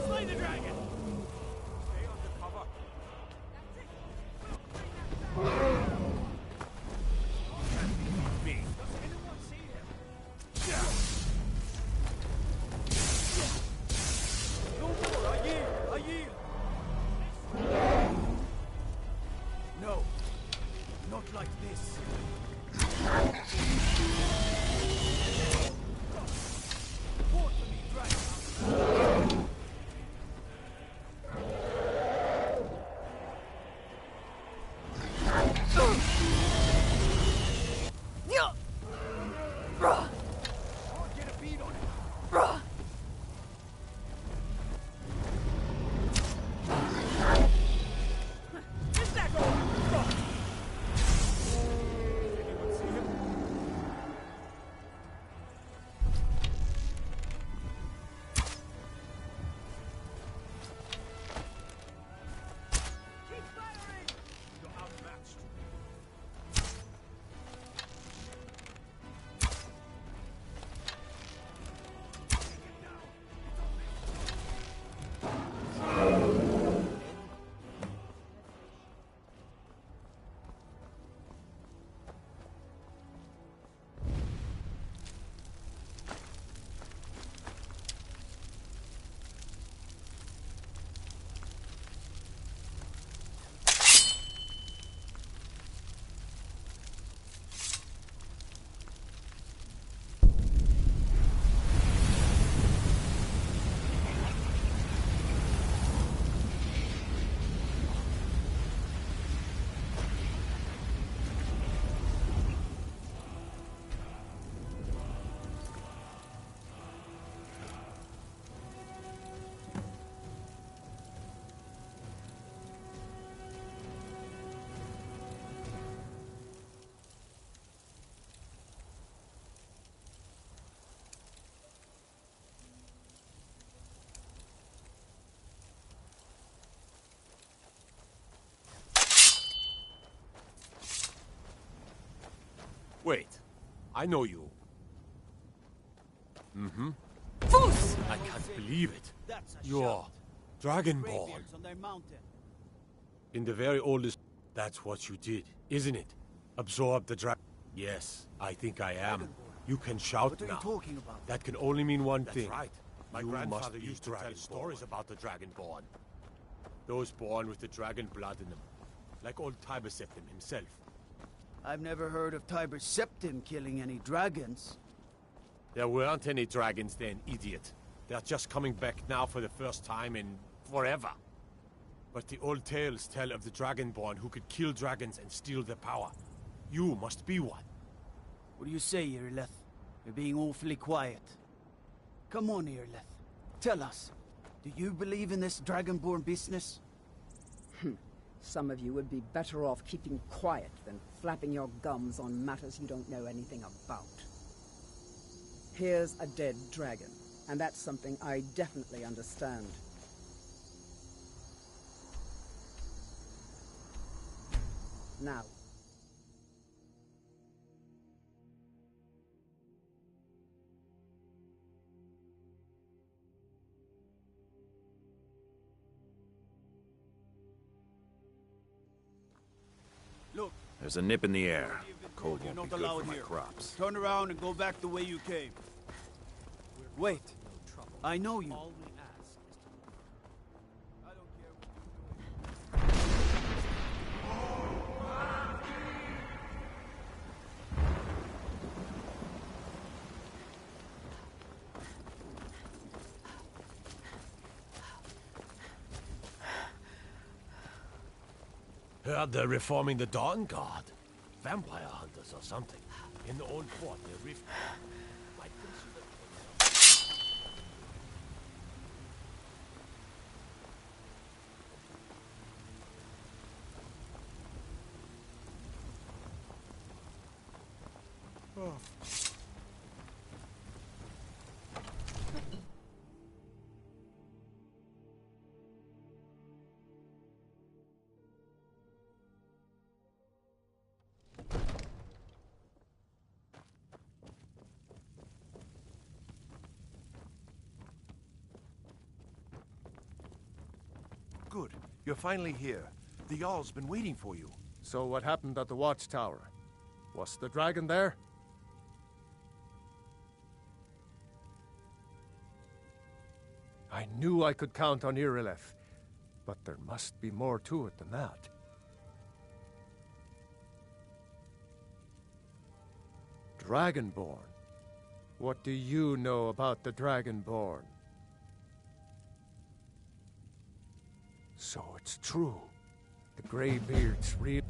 Slay the dragon! Stay under cover. Does anyone see him? No more! I yield! I yield! No. Not like this. Report to me, dragon! Get a beat on it. Is that all you've got? Anyone see him? Keep firing! You're outmatched. Wait, I know you. Mm-hmm. Foos! I can't believe it. You're Dragonborn. In the very oldest... That's what you did, isn't it? Absorb the dragon. Yes, I think I am. You can shout now. What are you talking about? That can only mean one thing. That's right. My grandfather used to tell stories about the Dragonborn. Those born with the dragon blood in them. Like old Tiber Septim himself. I've never heard of Tiber Septim killing any dragons. There weren't any dragons then, idiot. They're just coming back now for the first time in forever. But the old tales tell of the Dragonborn who could kill dragons and steal their power. You must be one. What do you say, Irileth? You're being awfully quiet. Come on, Irileth. Tell us, do you believe in this Dragonborn business? Some of you would be better off keeping quiet than flapping your gums on matters you don't know anything about. Here's a dead dragon, and that's something I definitely understand. Now. Look. There's a nip in the air. Cold You're won't not be good allowed for my here. crops. Turn around and go back the way you came. Wait. I know you. Heard they're reforming the Dawn Guard. Vampire hunters or something. In the old fort near Rift. Might consider... Oh. Good. You're finally here. The Jarl's been waiting for you. So what happened at the watchtower? Was the dragon there? I knew I could count on Irileth, but there must be more to it than that. Dragonborn? What do you know about the Dragonborn? So it's true. The Greybeards, real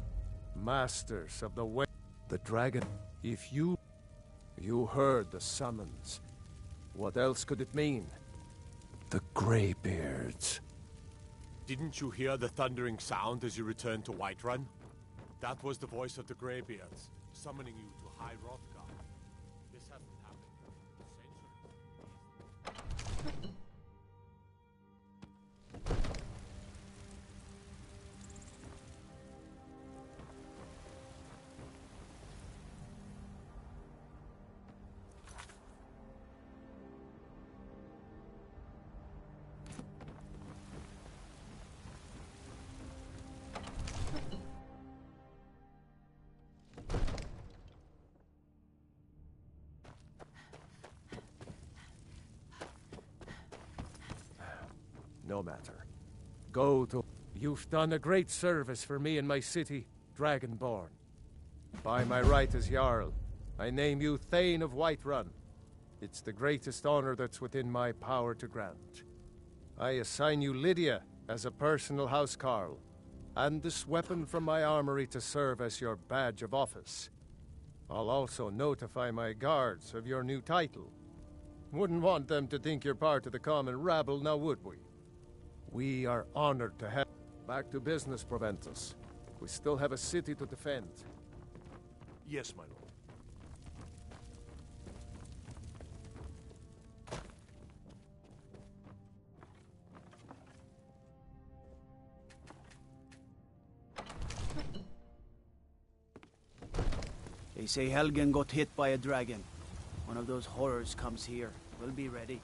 masters of the way. The dragon. If you heard the summons, what else could it mean? The Greybeards. Didn't you hear the thundering sound as you returned to Whiterun? That was the voice of the Greybeards, summoning you to High Hrothgar. This hasn't happened in centuries. No matter. Go to... You've done a great service for me and my city, Dragonborn. By my right as Jarl, I name you Thane of Whiterun. It's the greatest honor that's within my power to grant. I assign you Lydia as a personal housecarl, and this weapon from my armory to serve as your badge of office. I'll also notify my guards of your new title. Wouldn't want them to think you're part of the common rabble, now would we? We are honored to have... Back to business, Proventus. We still have a city to defend. Yes, my lord. They say Helgen got hit by a dragon. One of those horrors comes here. We'll be ready.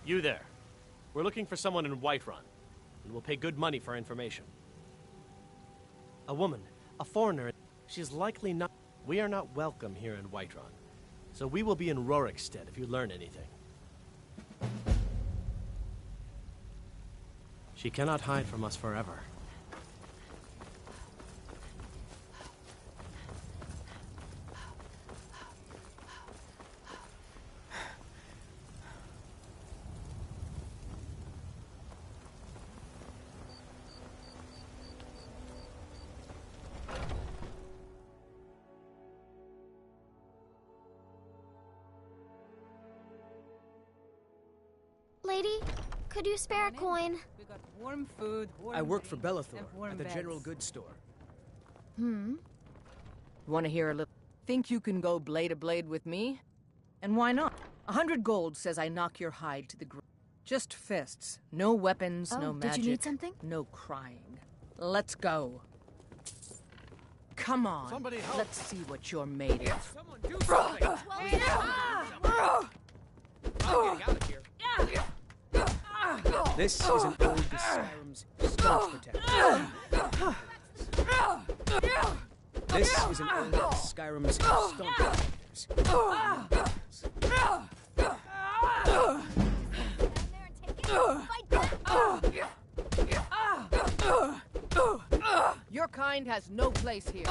You there. We're looking for someone in Whiterun, and we'll pay good money for information. A woman, a foreigner. She's likely not... We are not welcome here in Whiterun, so we will be in Rorikstead if you learn anything. She cannot hide from us forever. Lady, could you spare a coin? We got warm food, warm I work for drinks, Bellathor and warm at the beds. general goods store. Want to hear a little? Think you can go blade to blade with me? And why not? 100 gold says I knock your hide to the ground. Just fists. No weapons, Oh, no magic. did you need something? No crying. Let's go. Come on. Somebody help. Let's see what you're made of. Someone do something! I'm getting out of here. This is an ode to Skyrim's staunch protector. This is an ode to Skyrim's staunch protectors. Your kind has no place here.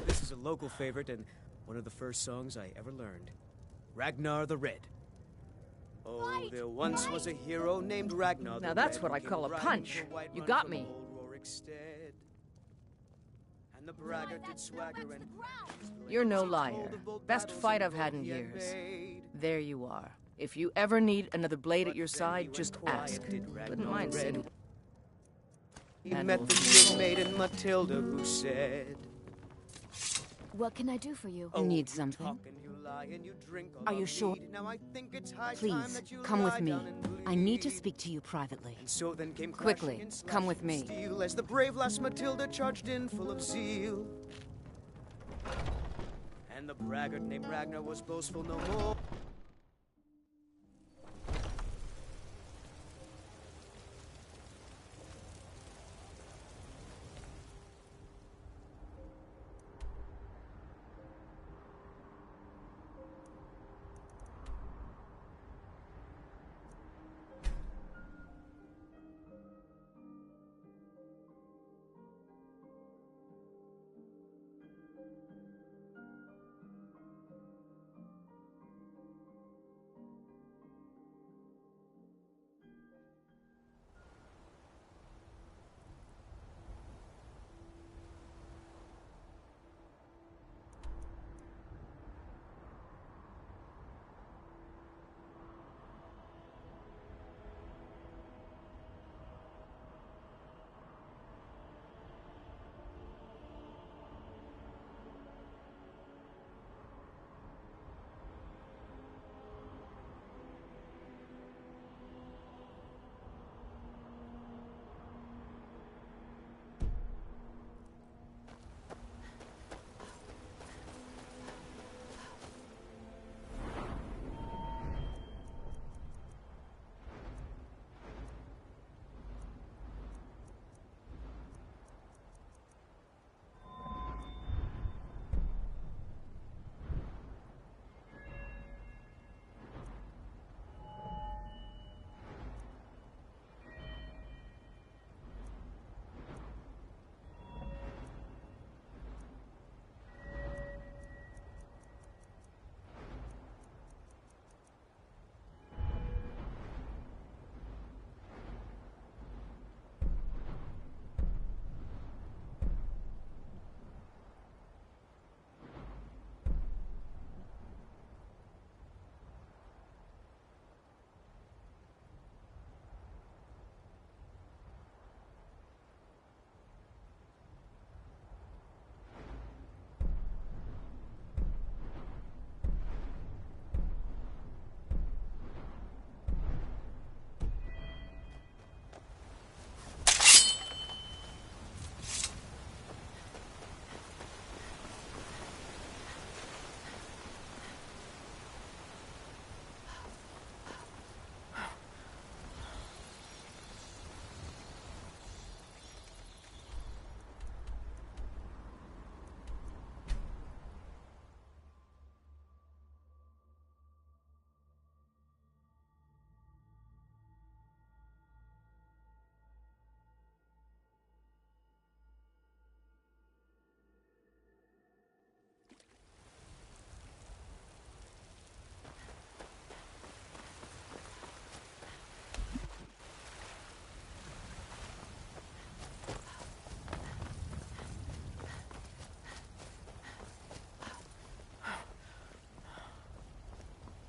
This is a local favorite and one of the first songs I ever learned. Ragnar the Red. Oh, there once was a hero named Ragnar the Now that's Red what who I came call a riding punch. the White You Run got from me. old Rorikstead. And the braggart did swagger and You're no liar. Best fight I've had in years. There you are. If you ever need another blade at your side, just ask. Wouldn't mind seeing. He met the good maiden Matilda who said, What can I do for you? You need something? Are you sure? Please, come with me. I need to speak to you privately. So then came Quickly, crashing and come with slashing me. steel as the brave lass Matilda charged in full of zeal. And the braggart named Ragnar was boastful no more.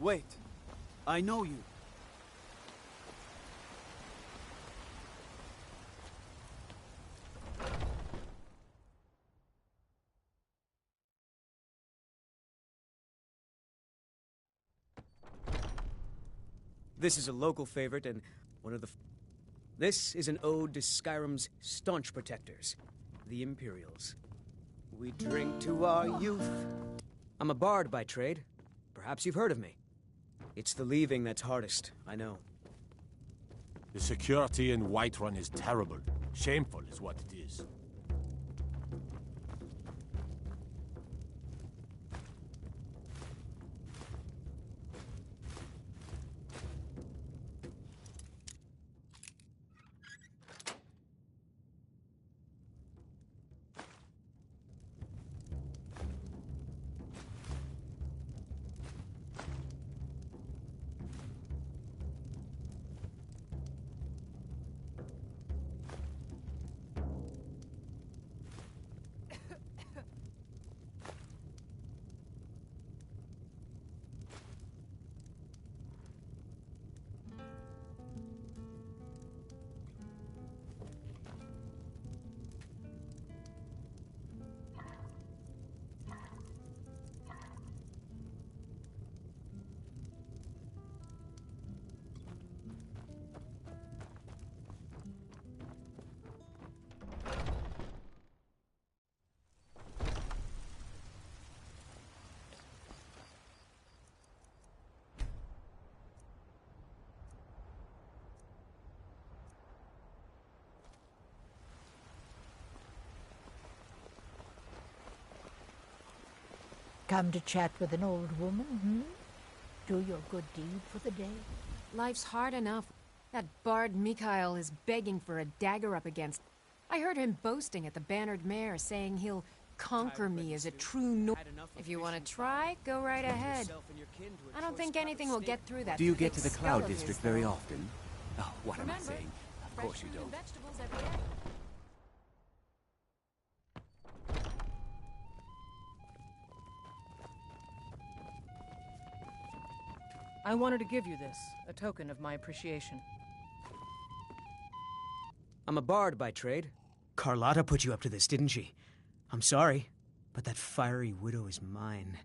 Wait. I know you. This is a local favorite and one of the... This is an ode to Skyrim's staunch protectors, the Imperials. We drink to our youth. I'm a bard by trade. Perhaps you've heard of me. It's the leaving that's hardest, I know. The security in Whiterun is terrible. Shameful is what it is. Come to chat with an old woman, hmm? Do your good deed for the day? Life's hard enough. That bard Mikhail is begging for a dagger up against. I heard him boasting at the Bannered Mare, saying he'll conquer me as a true Nord. If you want to try, go right ahead. I don't think anything will get through that. Do you get to the thick Cloud skull of his, District very though. often? Oh, what am I Remember, saying? Of course you fresh fruit and don't. vegetables every day. I wanted to give you this, a token of my appreciation. I'm a bard by trade. Carlotta put you up to this, didn't she? I'm sorry, but that fiery widow is mine.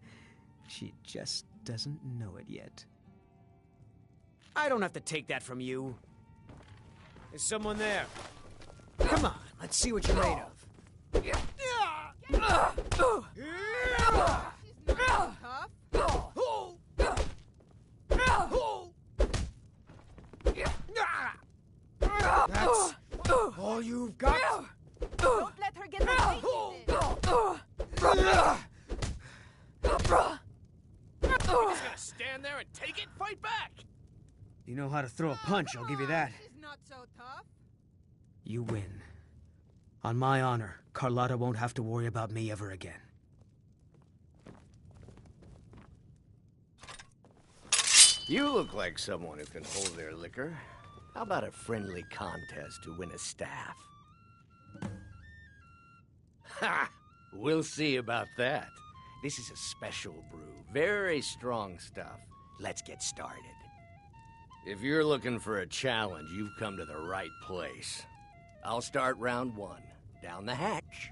She just doesn't know it yet. I don't have to take that from you. Is someone there? Come on, let's see what you're made of. That's all you've got? Don't let her get the taste You're just gonna stand there and take it? Fight back! You know how to throw a punch, I'll give you that. She's not so tough. You win. On my honor, Carlotta won't have to worry about me ever again. You look like someone who can hold their liquor. How about a friendly contest to win a staff? Ha! We'll see about that. This is a special brew. Very strong stuff. Let's get started. If you're looking for a challenge, you've come to the right place. I'll start round one. Down the hatch.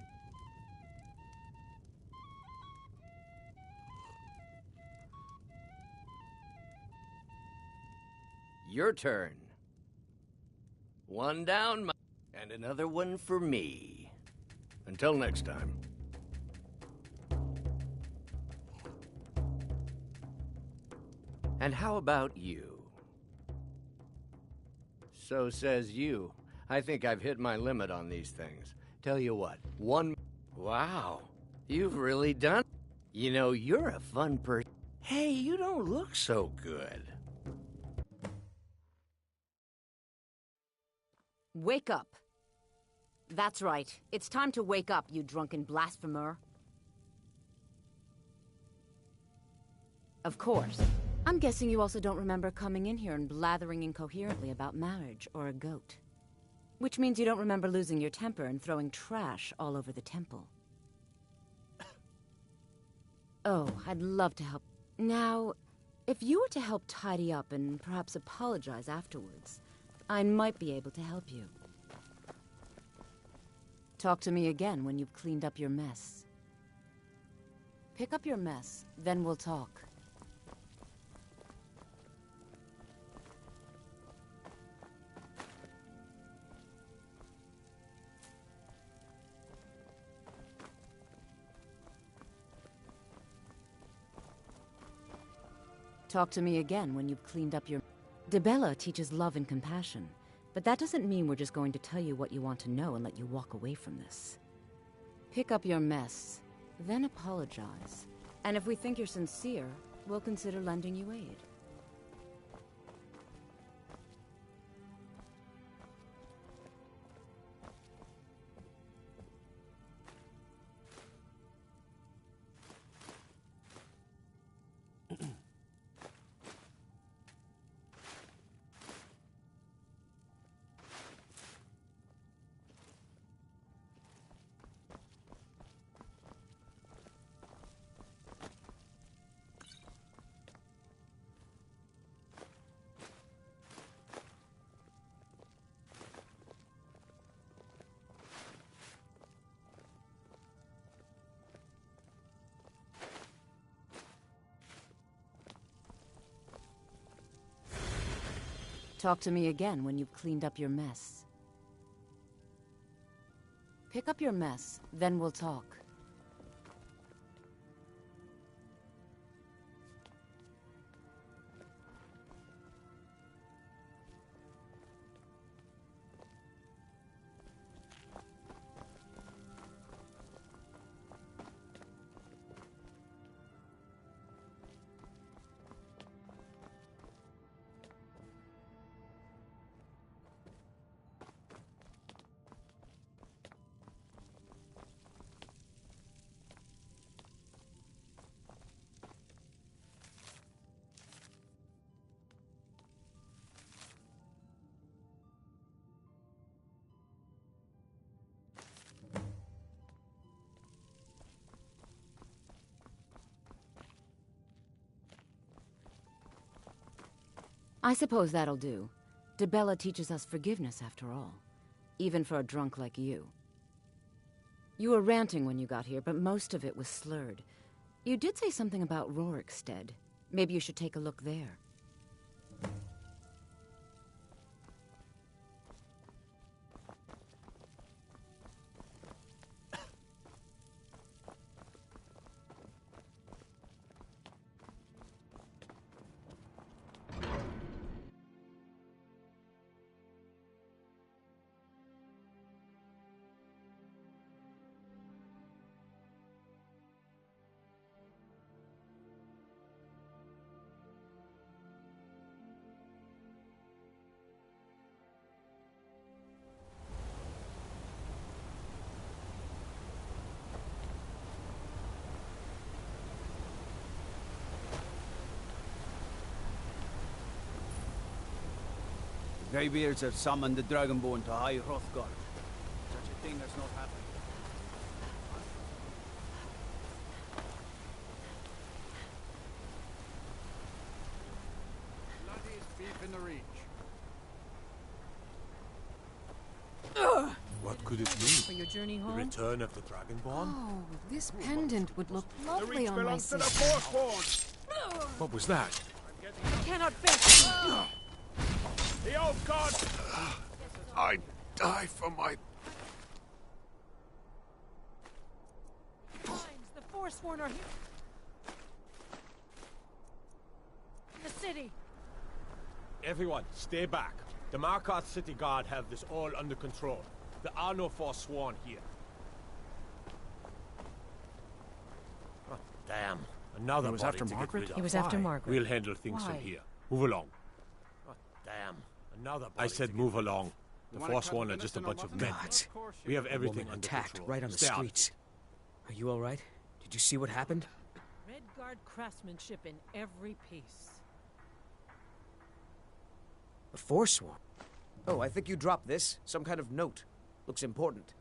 Your turn. One down, and another one for me. Until next time. And how about you? So says you. I think I've hit my limit on these things. Tell you what, one... Wow, you've really done... You know, you're a fun person. Hey, you don't look so good. Wake up. That's right. It's time to wake up, you drunken blasphemer. Of course. I'm guessing you also don't remember coming in here and blathering incoherently about marriage or a goat. Which means you don't remember losing your temper and throwing trash all over the temple. Oh, I'd love to help. Now, If you were to help tidy up and perhaps apologize afterwards, I might be able to help you. Talk to me again when you've cleaned up your mess. Pick up your mess, then we'll talk. Talk to me again when you've cleaned up your... Dibella teaches love and compassion, but that doesn't mean we're just going to tell you what you want to know and let you walk away from this. Pick up your mess, then apologize. And if we think you're sincere, we'll consider lending you aid. Talk to me again when you've cleaned up your mess. Pick up your mess, then we'll talk. I suppose that'll do. Dibella teaches us forgiveness, after all. Even for a drunk like you. You were ranting when you got here, but most of it was slurred. You did say something about Rorikstead. Maybe you should take a look there. Greybeards have summoned the Dragonborn to High Hrothgar. Such a thing has not happened. Bloodiest beef in the reach. What could it mean? For your journey home? The return of the Dragonborn? Oh, this pendant would look lovely on my sister. What was that? I cannot bear. The old god! I die for my... The Forsworn are here. The city. Everyone, stay back. The Markarth City Guard have this all under control. There are no Forsworn here. Oh, damn. Another He was body after to get Margaret? rid of. He was after Margaret. We'll handle things Why? from here. Move along. Oh, damn. Another body I said move along. The Forsworn are just a bunch of men. Gods. We have everything Woman under attacked control. right on the Stay out. streets. Are you all right? Did you see what happened? Redguard craftsmanship in every piece. The Forsworn. Oh, I think you dropped this. Some kind of note. Looks important.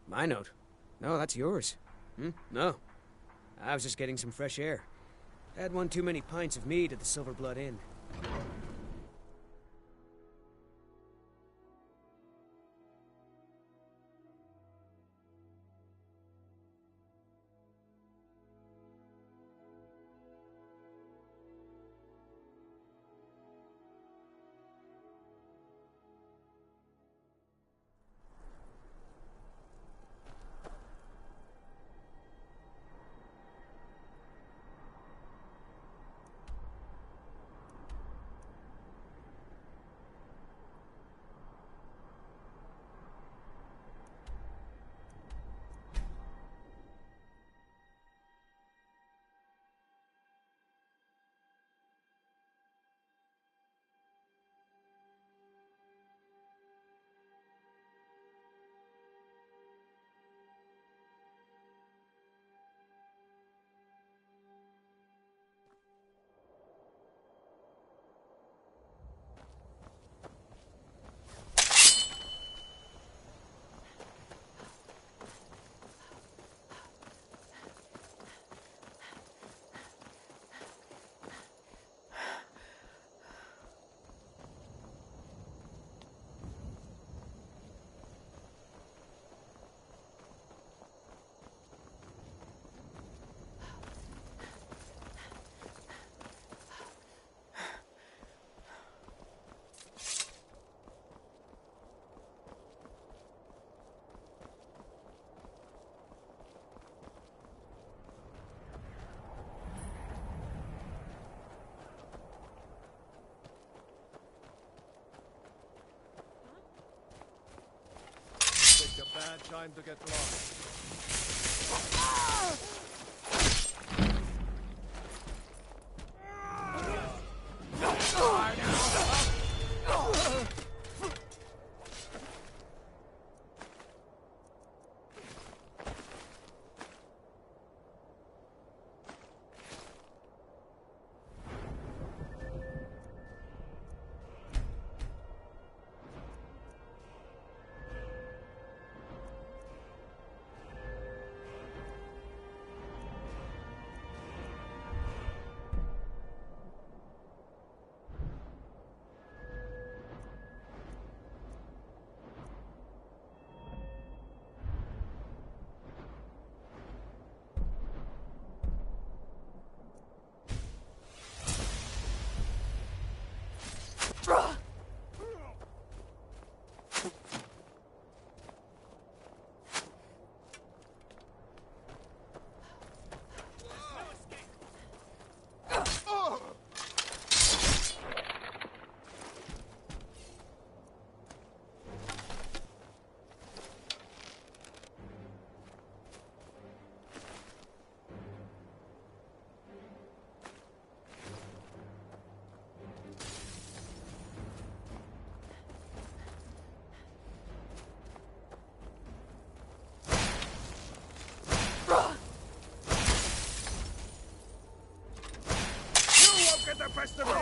My note? No, that's yours. No. I was just getting some fresh air. Had one too many pints of mead at the Silver Blood Inn. Bad time to get lost. best of me!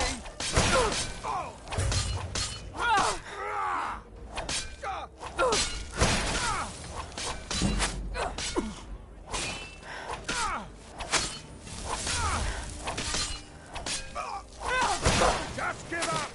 Just give up!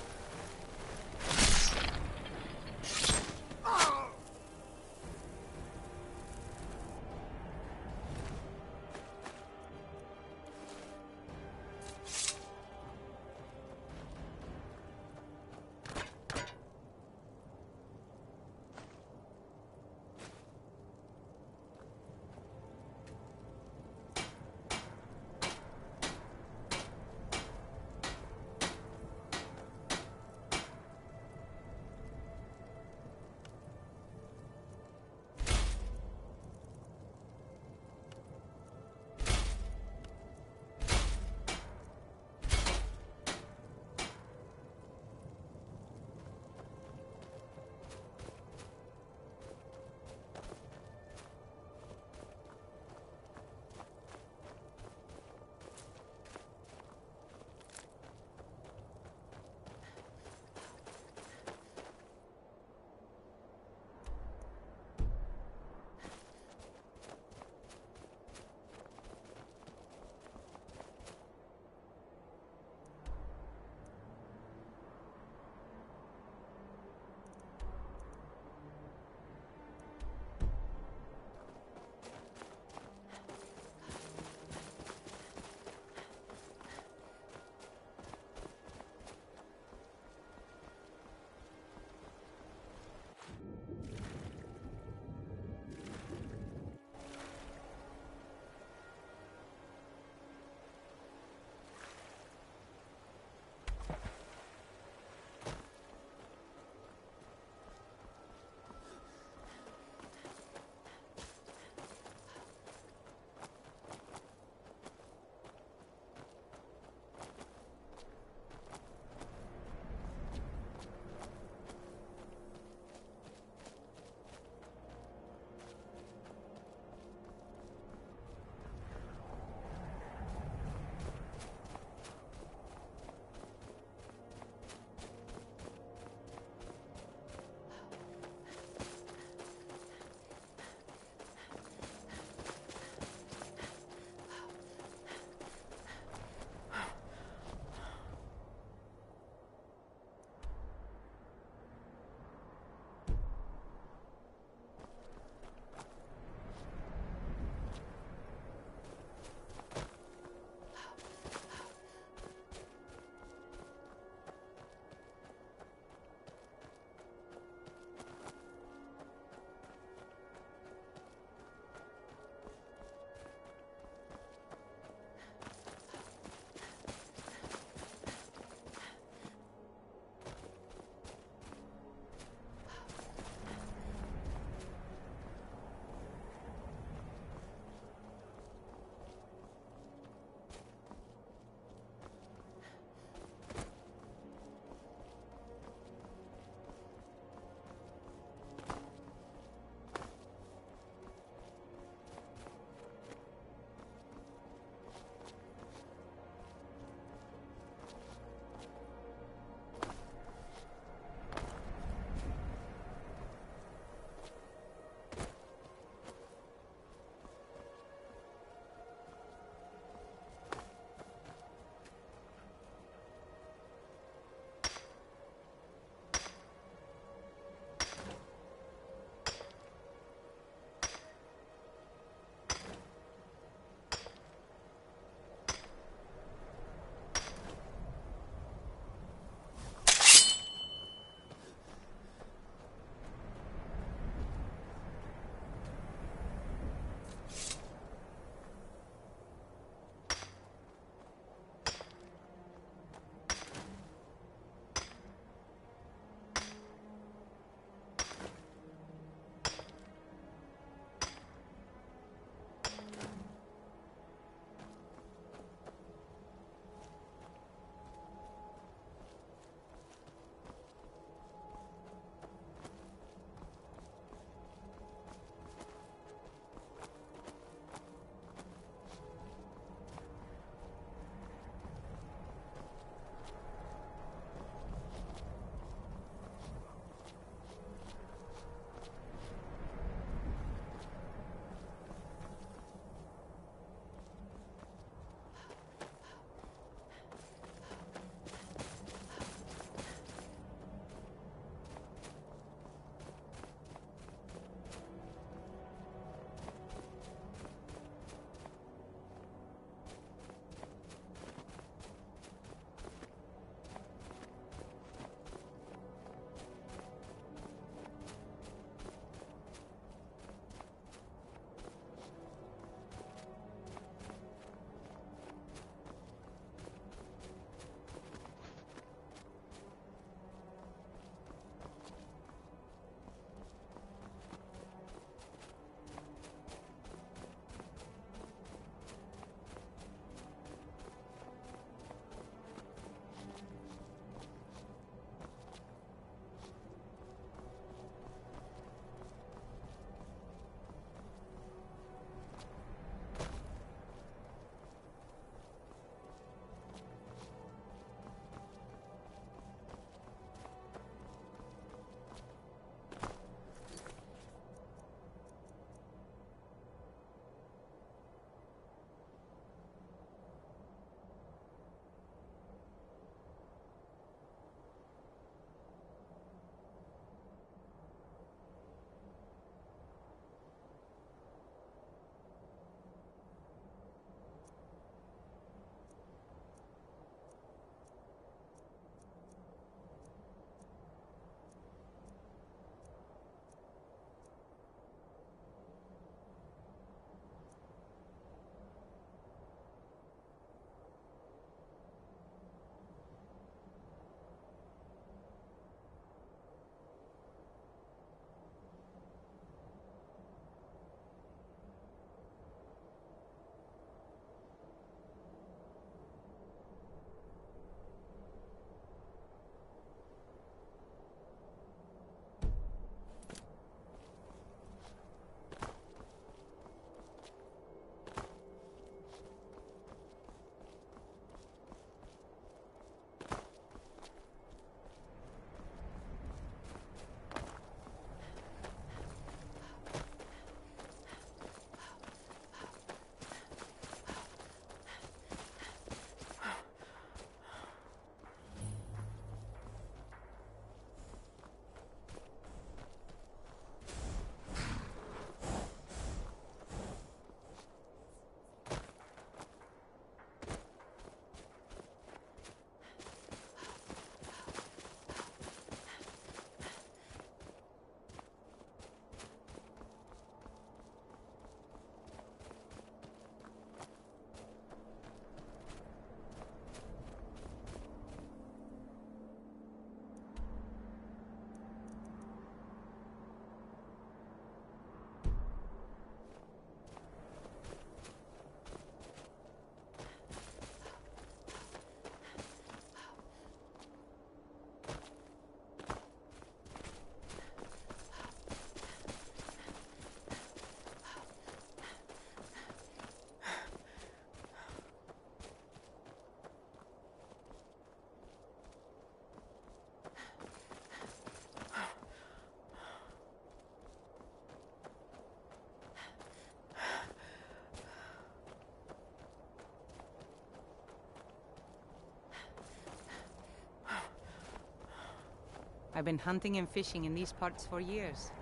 I've been hunting and fishing in these parts for years.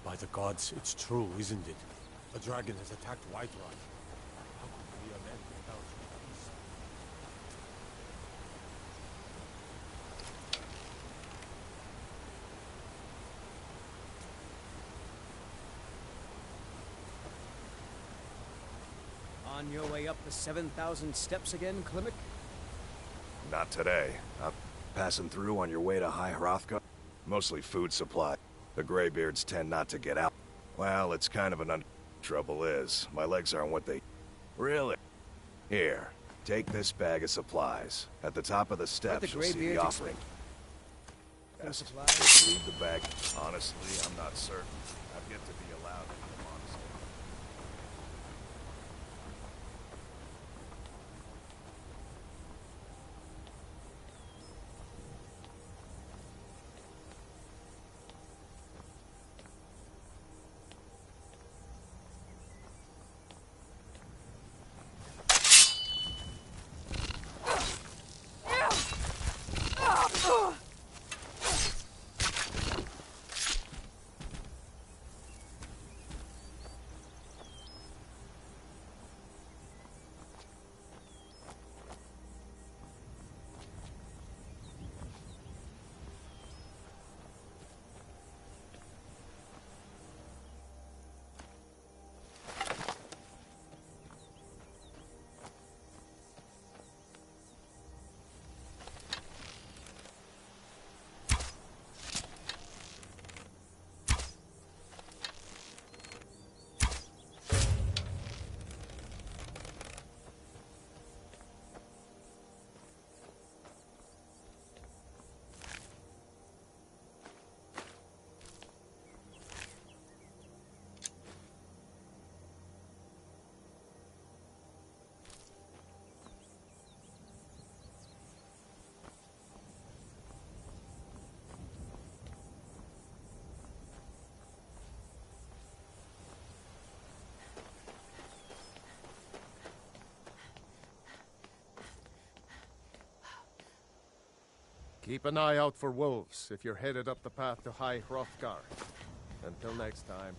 By the gods, it's true, isn't it? A dragon has attacked Whiterun. How could we amend without peace? On your way up the 7,000 steps again, Klimek? Not today. I'm passing through on your way to High Hrothgar. Mostly food supply. The Greybeards tend not to get out. Well, it's kind of an Trouble is, my legs aren't what they... Really? Here, take this bag of supplies. At the top of the steps, you'll see the offering. Food supplies? Just leave the bag. Honestly, I'm not certain. I've yet to be allowed into the monastery. Keep an eye out for wolves if you're headed up the path to High Hrothgar. Until next time.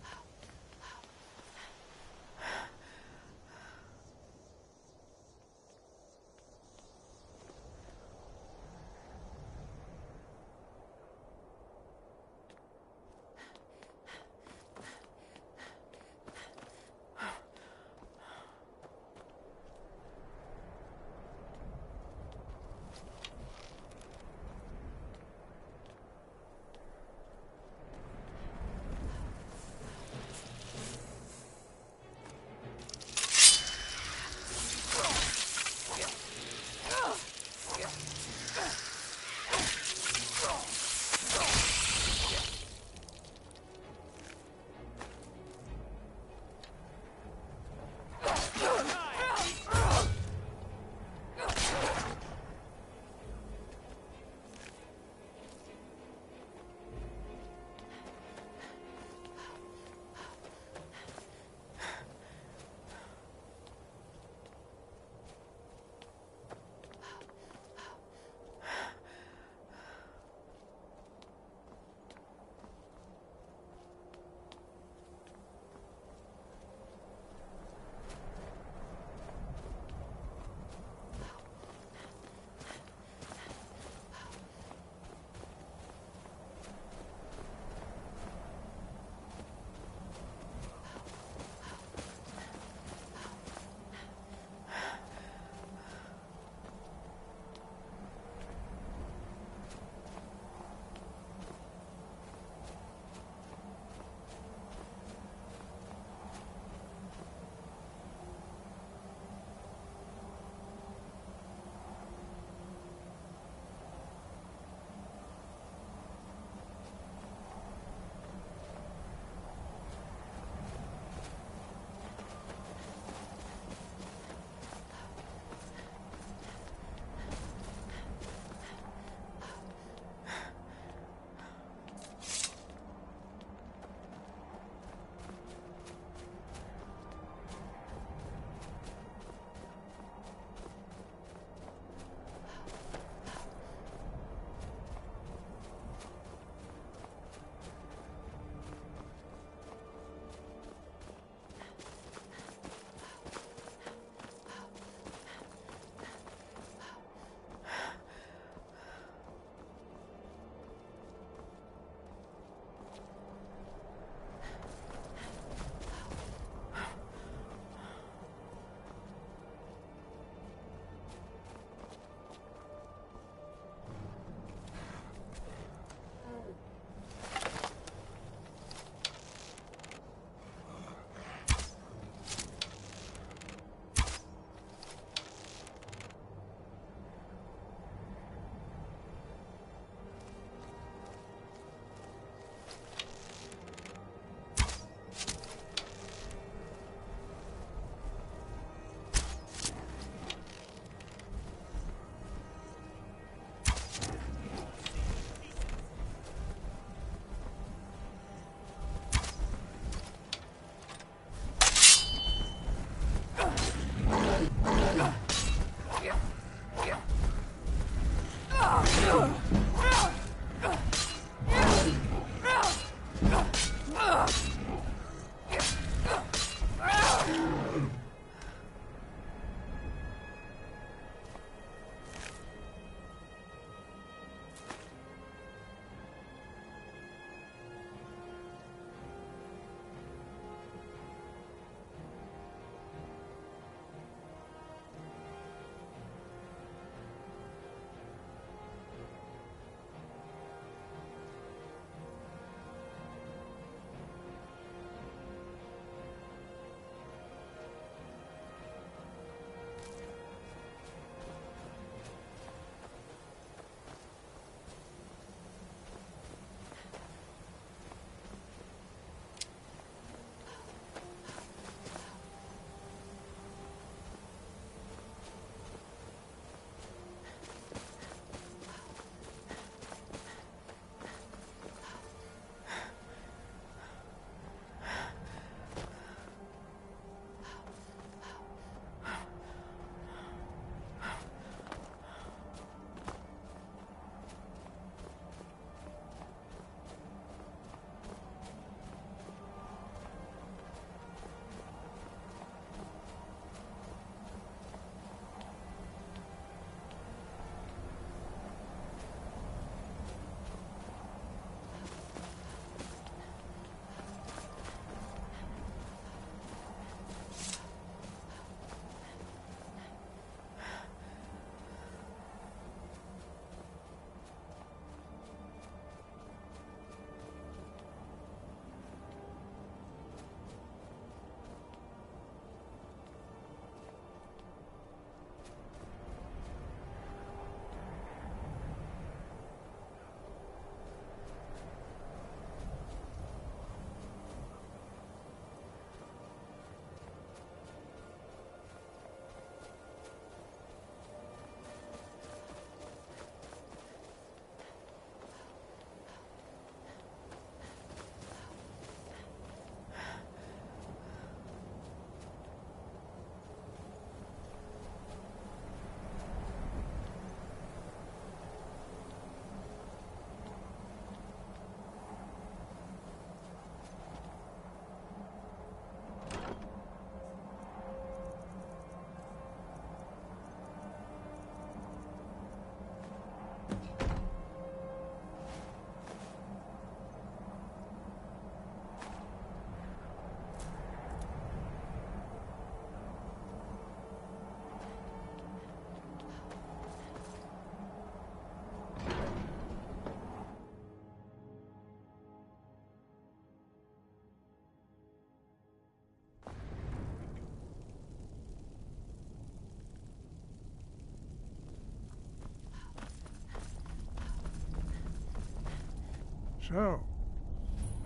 So,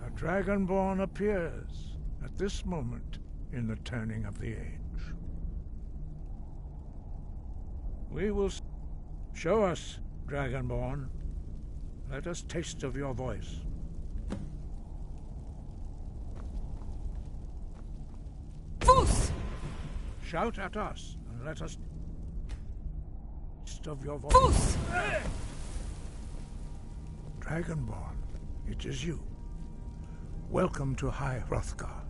a Dragonborn appears at this moment in the turning of the age. We will show us, Dragonborn. Let us taste of your voice. Foos! Shout at us and let us taste of your voice. Foos! Dragonborn, it is you. Welcome to High Hrothgar.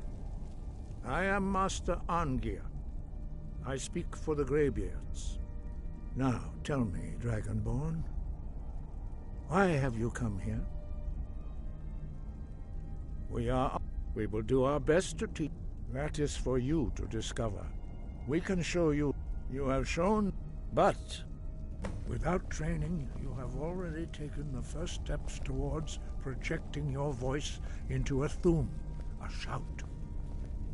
I am Master Arngeir. I speak for the Greybeards. Now, tell me, Dragonborn, why have you come here? We will do our best to teach. That is for you to discover. We can show you. You have shown, but without training, you have already taken the first steps towards projecting your voice into a thum, a shout.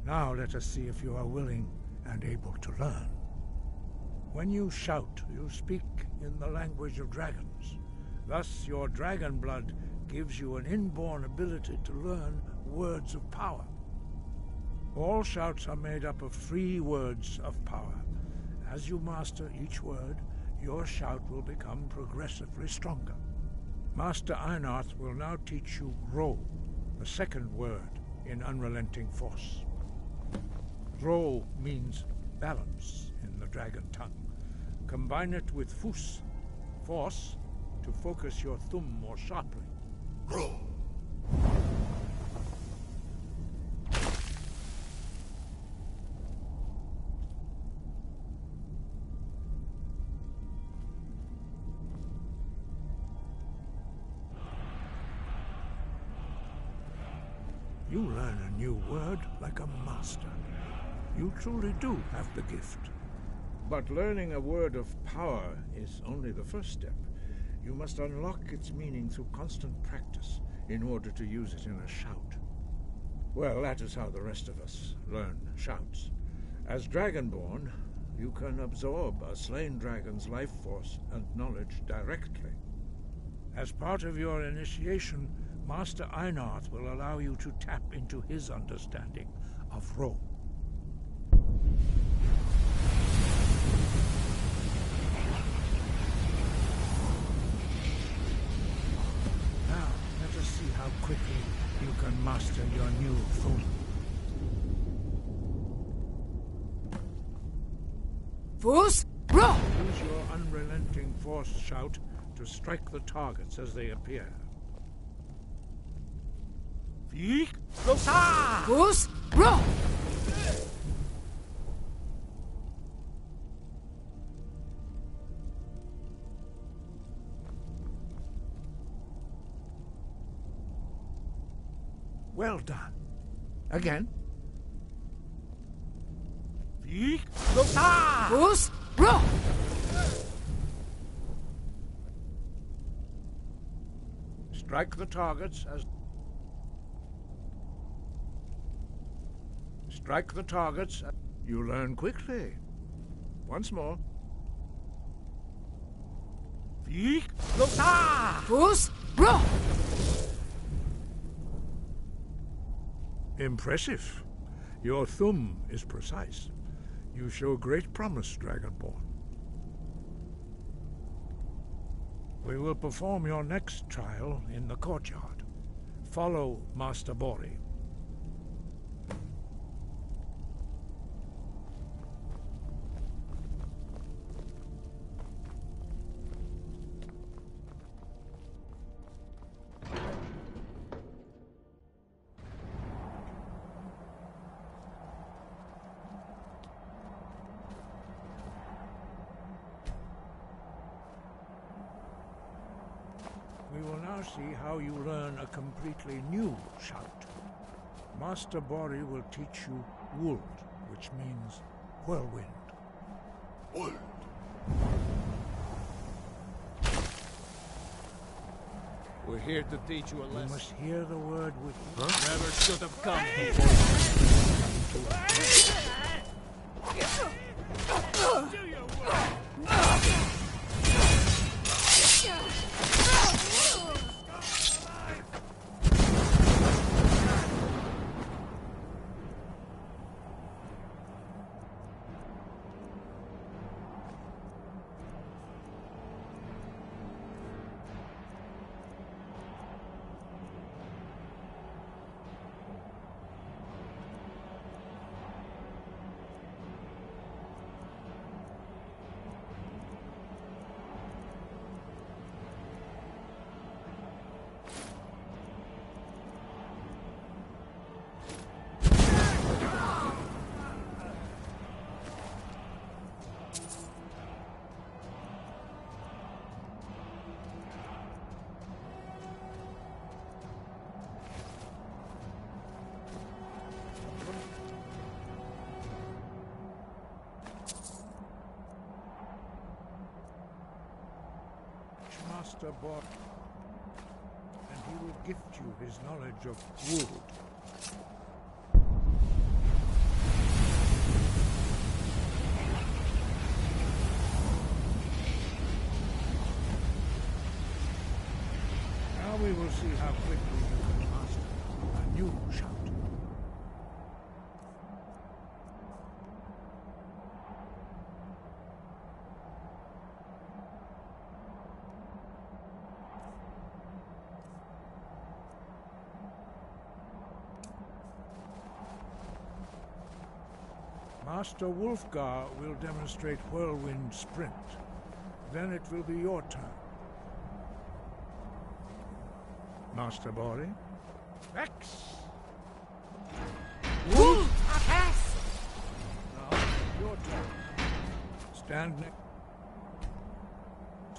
Now let us see if you are willing and able to learn. When you shout, you speak in the language of dragons. Thus, your dragon blood gives you an inborn ability to learn words of power. All shouts are made up of 3 words of power. As you master each word, your shout will become progressively stronger. Master Einarth will now teach you Ro, the second word in Unrelenting Force. Ro means balance in the dragon tongue. Combine it with Fus, force, to focus your thumb more sharply. Ro! You learn a new word like a master. You truly do have the gift. But learning a word of power is only the first step. You must unlock its meaning through constant practice in order to use it in a shout. Well, that is how the rest of us learn shouts. As Dragonborn, you can absorb a slain dragon's life force and knowledge directly. As part of your initiation, Master Einarth will allow you to tap into his understanding of Ro. Now, let us see how quickly you can master your new thum. Fus! Ro! Use your unrelenting force shout to strike the targets as they appear. Fus! Ro! Well done. Again. Fus! Ro! Strike the targets as... Strike the targets. You learn quickly. Once more. Fus! Ro! Impressive. Your thumb is precise. You show great promise, Dragonborn. We will perform your next trial in the courtyard. Follow Master Bori. We will now see how you learn a completely new shout. Master Bori will teach you Wuld, which means whirlwind. Wuld. We're here to teach you a lesson. You must hear the word with... Never should have come Do your work. Master Bor, and he will gift you his knowledge of wood. Now we will see how quickly you can master a new shout. Master Wulfgar will demonstrate Whirlwind Sprint. Then it will be your turn. Master Bori? Vex! Pass! Now, your turn. Stand next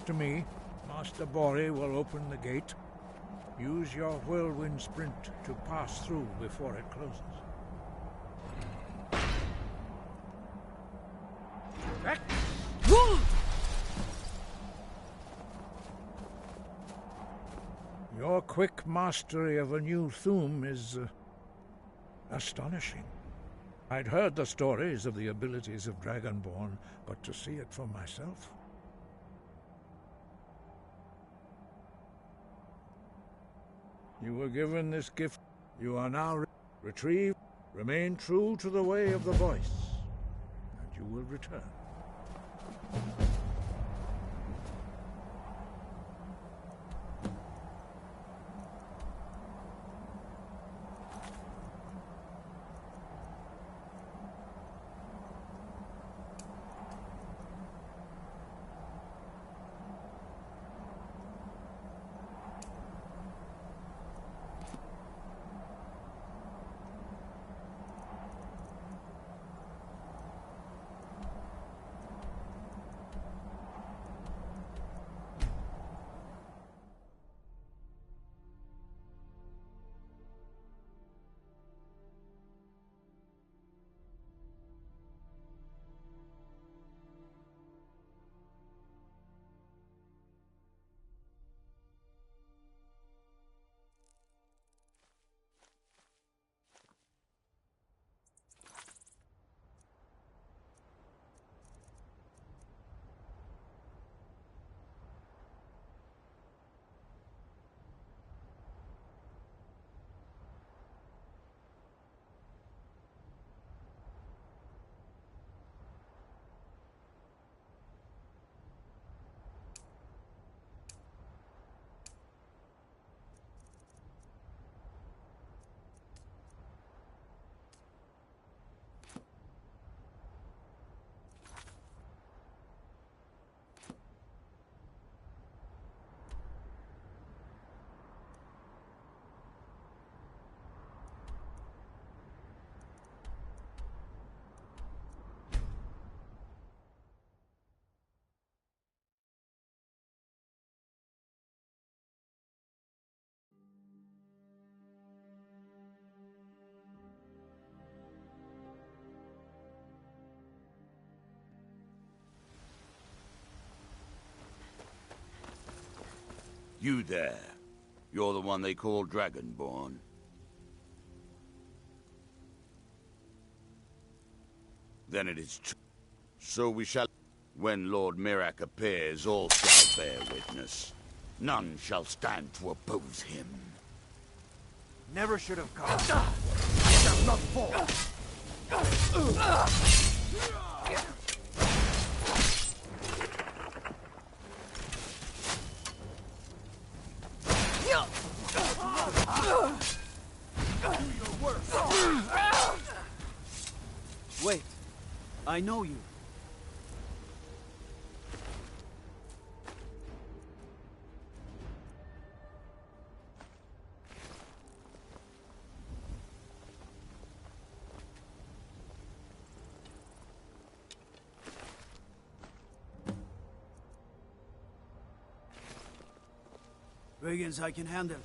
to me. Master Bori will open the gate. Use your Whirlwind Sprint to pass through before it closes. Vex! Your quick mastery of a new Thuum is astonishing. I'd heard the stories of the abilities of Dragonborn, but to see it for myself... You were given this gift. You are now retrieved. Remain true to the way of the voice, and you will return. You there. You're the one they call Dragonborn. Then it is true. So we shall... When Lord Mirac appears, all shall bear witness. None shall stand to oppose him. Never should have come. I shall not fall. Wait, I know you. Brigands I can handle.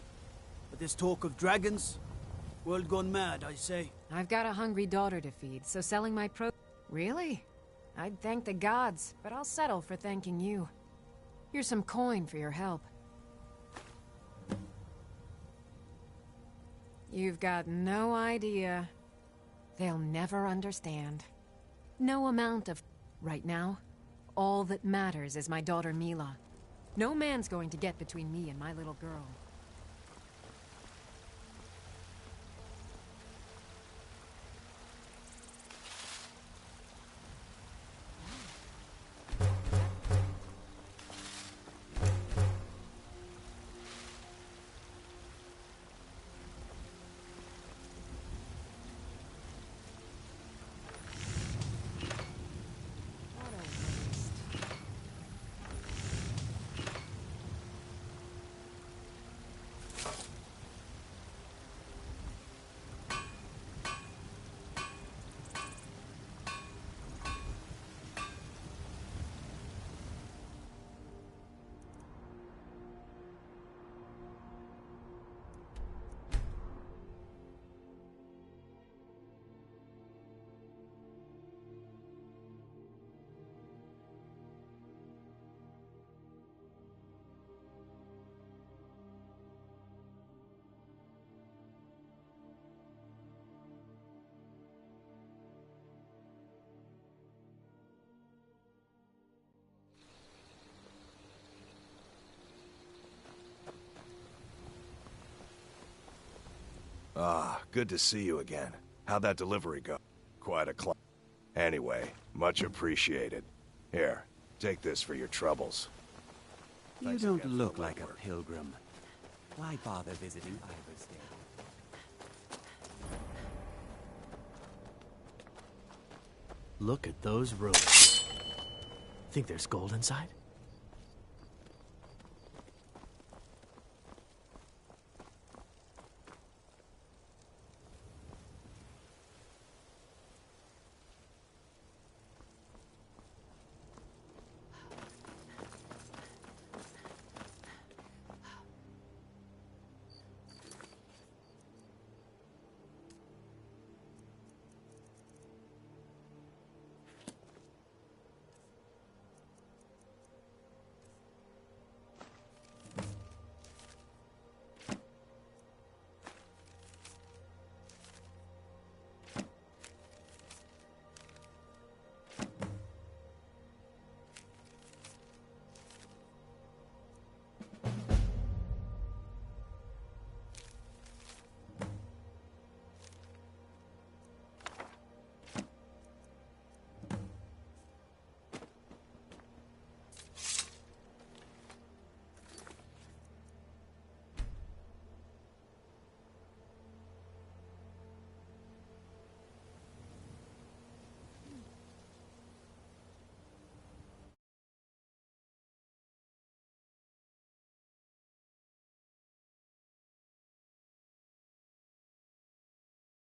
But this talk of dragons? World gone mad, I say. I've got a hungry daughter to feed, so selling my Really? I'd thank the gods, but I'll settle for thanking you. Here's some coin for your help. You've got no idea. They'll never understand. No amount of... Right now, all that matters is my daughter Mila. No man's going to get between me and my little girl. Ah, good to see you again. How'd that delivery go? Quite a climb. Anyway, much appreciated. Here, take this for your troubles. You don't look like a pilgrim. Why bother visiting Iversdale? Look at those ruins. Think there's gold inside?